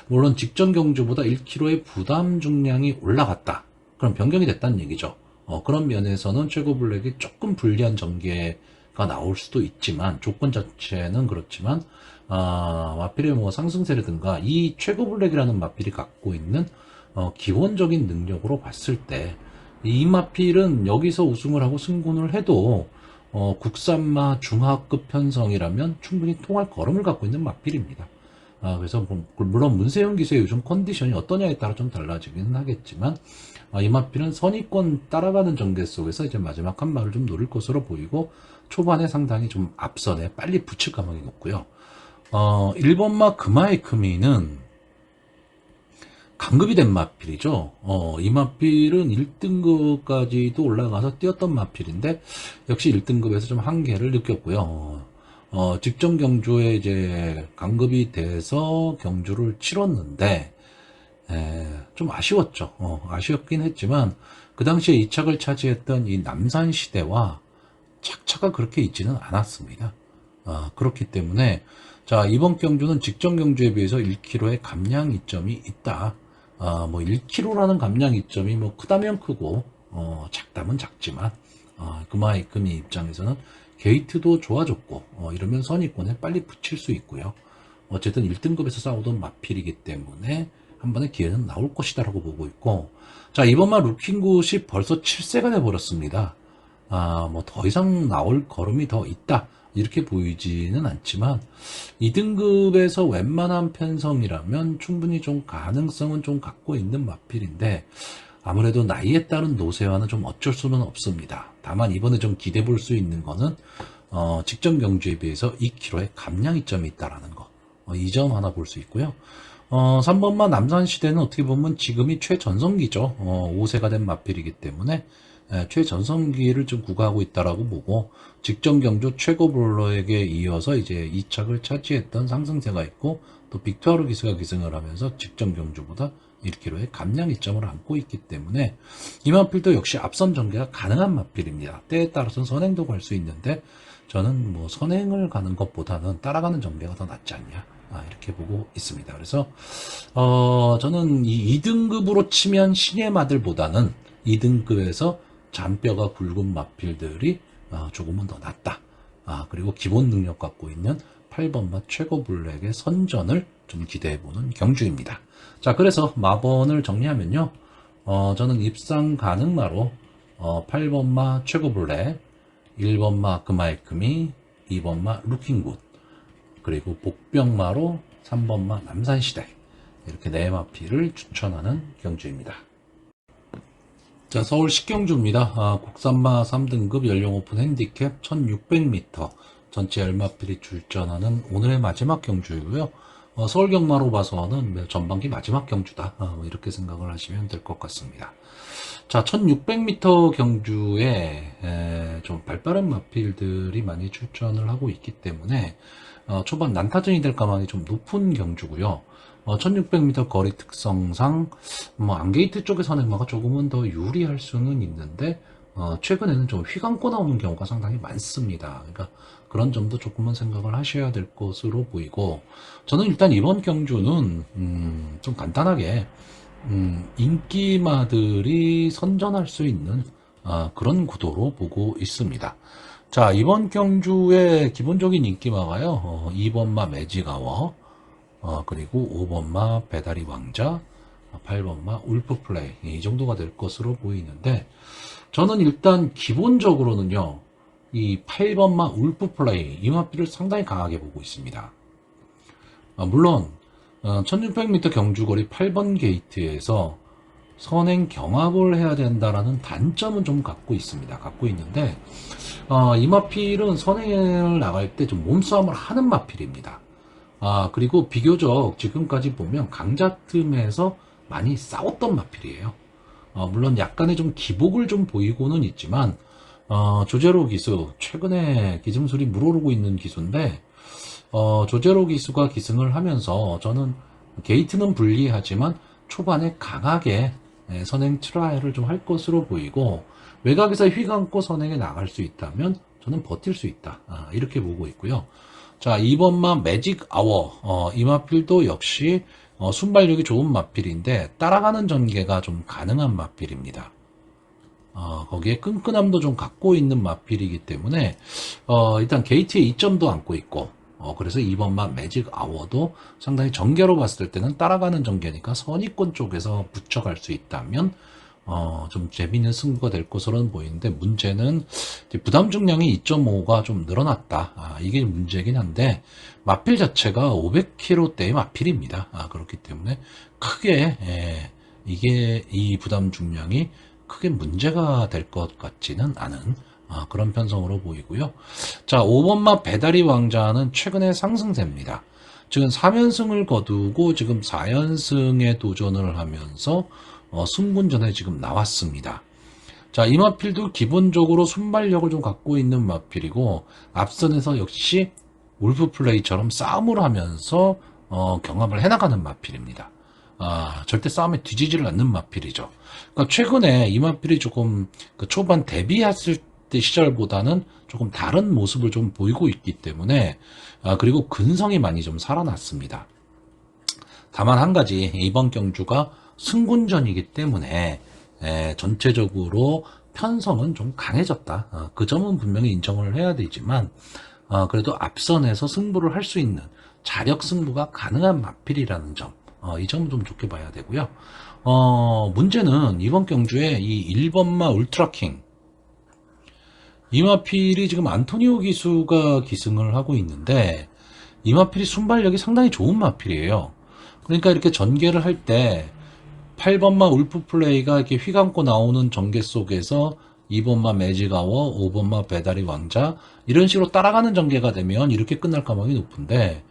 물론 직전 경주보다 1kg의 부담 중량이 올라갔다, 그럼 변경이 됐다는 얘기죠. 그런 면에서는 최고블랙이 조금 불리한 전개가 나올 수도 있지만, 조건 자체는 그렇지만 마필의 뭐 상승세라든가 이 최고블랙이라는 마필이 갖고 있는 기본적인 능력으로 봤을 때 이 마필은 여기서 우승을 하고 승군을 해도 국산마 중하급 편성이라면 충분히 통할 걸음을 갖고 있는 마필입니다. 그래서 물론 문세영 기수의 요즘 컨디션이 어떠냐에 따라 좀 달라지기는 하겠지만 이 마필은 선의권 따라가는 전개 속에서 이제 마지막 한 마를 좀 노릴 것으로 보이고 초반에 상당히 좀 앞선에 빨리 붙일 가망이 높고요. 1번마 금화의 크미는 강급이 된 마필이죠. 이 마필은 1등급까지도 올라가서 뛰었던 마필인데 역시 1등급에서 좀 한계를 느꼈고요. 직전 경주에 이제 강급이 돼서 경주를 치렀는데 좀 아쉬웠죠. 아쉬웠긴 했지만 그 당시에 2착을 차지했던 이 남산시대와 착차가 그렇게 있지는 않았습니다. 그렇기 때문에 자 이번 경주는 직전 경주에 비해서 1kg의 감량 이점이 있다. 뭐 1kg라는 감량 이점이 뭐 크다면 크고 작다면 작지만 금이 입장에서는 게이트도 좋아졌고 이러면 선의권에 빨리 붙일 수 있고요. 어쨌든 1등급에서 싸우던 마필이기 때문에 한 번의 기회는 나올 것이다 라고 보고 있고 자 이번만 루킹굿이 벌써 7세가 돼버렸습니다. 뭐 더 이상 나올 걸음이 더 있다 이렇게 보이지는 않지만 2등급에서 웬만한 편성이라면 충분히 좀 가능성은 좀 갖고 있는 마필인데 아무래도 나이에 따른 노쇠화는 좀 어쩔 수는 없습니다. 다만 이번에 좀 기대 볼 수 있는 거는 직전 경주에 비해서 2kg의 감량 이점이 있다라는 거. 이 점 하나 볼 수 있고요. 3번마 남산시대는 어떻게 보면 지금이 최전성기죠. 5세가 된 마필이기 때문에 최전성기를 좀 구가하고 있다라고 보고 직전 경주 최고 볼러에게 이어서 이제 2착을 차지했던 상승세가 있고 또 빅투아르 기수가 기승을 하면서 직전 경주보다 1kg의 감량 이점을 안고 있기 때문에 이 마필도 역시 앞선 전개가 가능한 마필입니다. 때에 따라서는 선행도 갈 수 있는데 저는 뭐 선행을 가는 것보다는 따라가는 전개가 더 낫지 않냐 이렇게 보고 있습니다. 그래서 저는 이 2등급으로 치면 신의 마들보다는 2등급에서 잔뼈가 굵은 마필들이 조금은 더 낫다. 그리고 기본 능력 갖고 있는 8번마 최고 블랙의 선전을 좀 기대해보는 경주입니다. 자, 그래서 마번을 정리하면요. 저는 입상 가능마로 8번마 최고 블랙, 1번마 금화의금이, 2번마 루킹굿, 그리고 복병마로 3번마 남산시대 이렇게 네 마필을 추천하는 경주입니다. 자, 서울 식경주입니다. 국산마 3등급 연령 오픈 핸디캡 1600m 전체 열마필이 출전하는 오늘의 마지막 경주이고요. 서울 경마로 봐서는 전반기 마지막 경주다. 이렇게 생각을 하시면 될 것 같습니다. 자, 1600m 경주에 좀 발빠른 마필들이 많이 출전을 하고 있기 때문에 초반 난타전이 될 가망이 좀 높은 경주고요. 1600m 거리 특성상 뭐 안게이트 쪽의 선행마가 조금은 더 유리할 수는 있는데 최근에는 좀 휘감고 나오는 경우가 상당히 많습니다. 그러니까 그런 점도 조금은 생각을 하셔야 될 것으로 보이고 저는 일단 이번 경주는 좀 간단하게 인기마들이 선전할 수 있는 그런 구도로 보고 있습니다. 자, 이번 경주의 기본적인 인기마가요. 2번마 매직아워, 그리고 5번마 배달이 왕자, 8번마 울프플레이 이 정도가 될 것으로 보이는데 저는 일단 기본적으로는요. 이 8번마 울프플레이 이 마필을 상당히 강하게 보고 있습니다. 물론 1600m 경주거리 8번 게이트에서 선행 경합을 해야 된다라는 단점은 좀 갖고 있습니다. 갖고 있는데 이 마필은 선행을 나갈 때 좀 몸싸움을 하는 마필입니다. 그리고 비교적 지금까지 보면 강자 틈에서 많이 싸웠던 마필이에요. 물론 약간의 좀 기복을 좀 보이고는 있지만 조제로 기수 최근에 기승술이 물오르고 있는 기수인데 조제로 기수가 기승을 하면서 저는 게이트는 불리하지만 초반에 강하게 선행 트라이를 좀 할 것으로 보이고 외곽에서 휘감고 선행에 나갈 수 있다면 저는 버틸 수 있다 이렇게 보고 있고요. 자, 2번마 매직 아워 이 마필도 역시 순발력이 좋은 마필인데 따라가는 전개가 좀 가능한 마필입니다. 거기에 끈끈함도 좀 갖고 있는 마필이기 때문에 일단 게이트에 2점도 안고 있고 그래서 2번마 매직 아워도 상당히 전개로 봤을 때는 따라가는 전개니까 선의권 쪽에서 붙여갈 수 있다면 좀 재미있는 승부가 될 것으로는 보이는데, 문제는 이제 부담 중량이 2.5가 좀 늘어났다. 이게 문제긴 한데, 마필 자체가 500kg대의 마필입니다. 그렇기 때문에 크게, 이게 이 부담 중량이 크게 문제가 될 것 같지는 않은 그런 편성으로 보이고요. 자, 5번마 배다리 왕자는 최근에 상승세입니다. 지금 3연승을 거두고 지금 4연승에 도전을 하면서 승군전에 지금 나왔습니다. 자, 이 마필도 기본적으로 순발력을 좀 갖고 있는 마필이고, 앞선에서 역시 울프 플레이처럼 싸움을 하면서 경합을 해나가는 마필입니다. 절대 싸움에 뒤지지를 않는 마필이죠. 그러니까 최근에 이 마필이 조금 그 초반 데뷔했을 때 시절보다는 조금 다른 모습을 좀 보이고 있기 때문에, 그리고 근성이 많이 좀 살아났습니다. 다만 한 가지, 이번 경주가 승군전이기 때문에 전체적으로 편성은 좀 강해졌다. 그 점은 분명히 인정을 해야 되지만, 그래도 앞선에서 승부를 할 수 있는 자력 승부가 가능한 마필이라는 점, 이 점은 좀 좋게 봐야 되고요. 문제는 이번 경주에 이 1번마 울트라킹, 이 마필이 지금 안토니오 기수가 기승을 하고 있는데, 이 마필이 순발력이 상당히 좋은 마필이에요. 그러니까 이렇게 전개를 할 때 8번마 울프 플레이가 이렇게 휘감고 나오는 전개 속에서 2번마 매직아워, 5번마 배다리 왕자, 이런 식으로 따라가는 전개가 되면 이렇게 끝날 가능성이 높은데,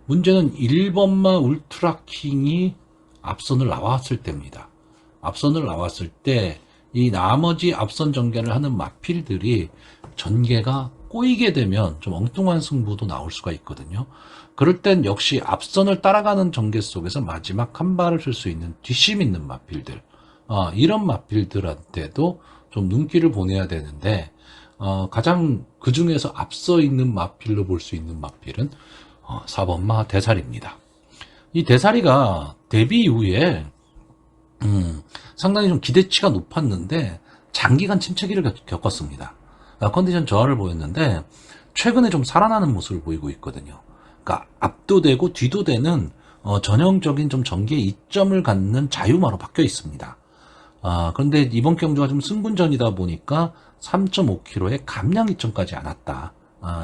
문제는 1번마 울트라킹이 앞선을 나왔을 때입니다. 앞선을 나왔을 때 이 나머지 앞선 전개를 하는 마필들이 전개가 꼬이게 되면 좀 엉뚱한 승부도 나올 수가 있거든요. 그럴 땐 역시 앞선을 따라가는 전개 속에서 마지막 한 발을 쓸 수 있는 뒷심 있는 마필들, 이런 마필들한테도 좀 눈길을 보내야 되는데, 가장 그 중에서 앞서 있는 마필로 볼 수 있는 마필은 4번마 대살입니다. 이 대살이가 데뷔 이후에 상당히 좀 기대치가 높았는데 장기간 침체기를 겪었습니다. 컨디션 저하를 보였는데 최근에 좀 살아나는 모습을 보이고 있거든요. 그러니까 앞도 되고 뒤도 되는 전형적인 좀 전개 이점을 갖는 자유마로 바뀌어 있습니다. 그런데 이번 경주가 좀 승분전이다 보니까 3.5kg의 감량 이점까지 안 왔다.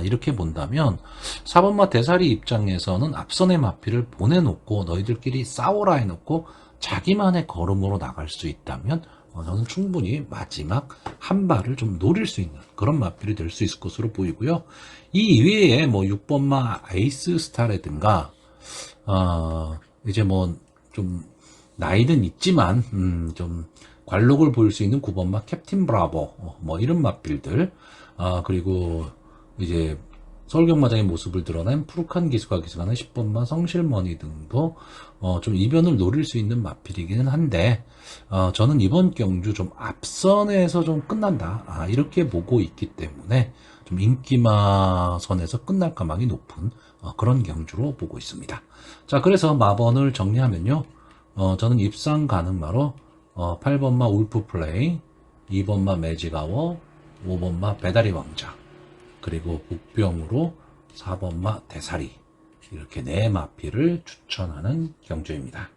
이렇게 본다면 4번마 대사리 입장에서는 앞선의 마필을 보내놓고 너희들끼리 싸워라 해놓고 자기만의 걸음으로 나갈 수 있다면 저는 충분히 마지막 한 발을 좀 노릴 수 있는 그런 마필이 될 수 있을 것으로 보이고요. 이 이외에 뭐 6번마 에이스 스타라든가 이제 뭐 좀 나이는 있지만 좀 관록을 보일 수 있는 9번마 캡틴 브라보 뭐 이런 마필들, 그리고 이제 서울경마장의 모습을 드러낸 푸르칸 기수가 기승하는 10번마 성실머니 등도 좀 이변을 노릴 수 있는 마필이기는 한데, 저는 이번 경주 좀 앞선에서 좀 끝난다, 이렇게 보고 있기 때문에 좀 인기마 선에서 끝날 가망이 높은 그런 경주로 보고 있습니다. 자, 그래서 마번을 정리하면요, 저는 입상 가능마로 8번마 울프 플레이, 2번마 매직아워, 5번마 배다리 왕자, 그리고 복병으로 4번마 대사리, 이렇게 네 마필을 추천하는 경주입니다.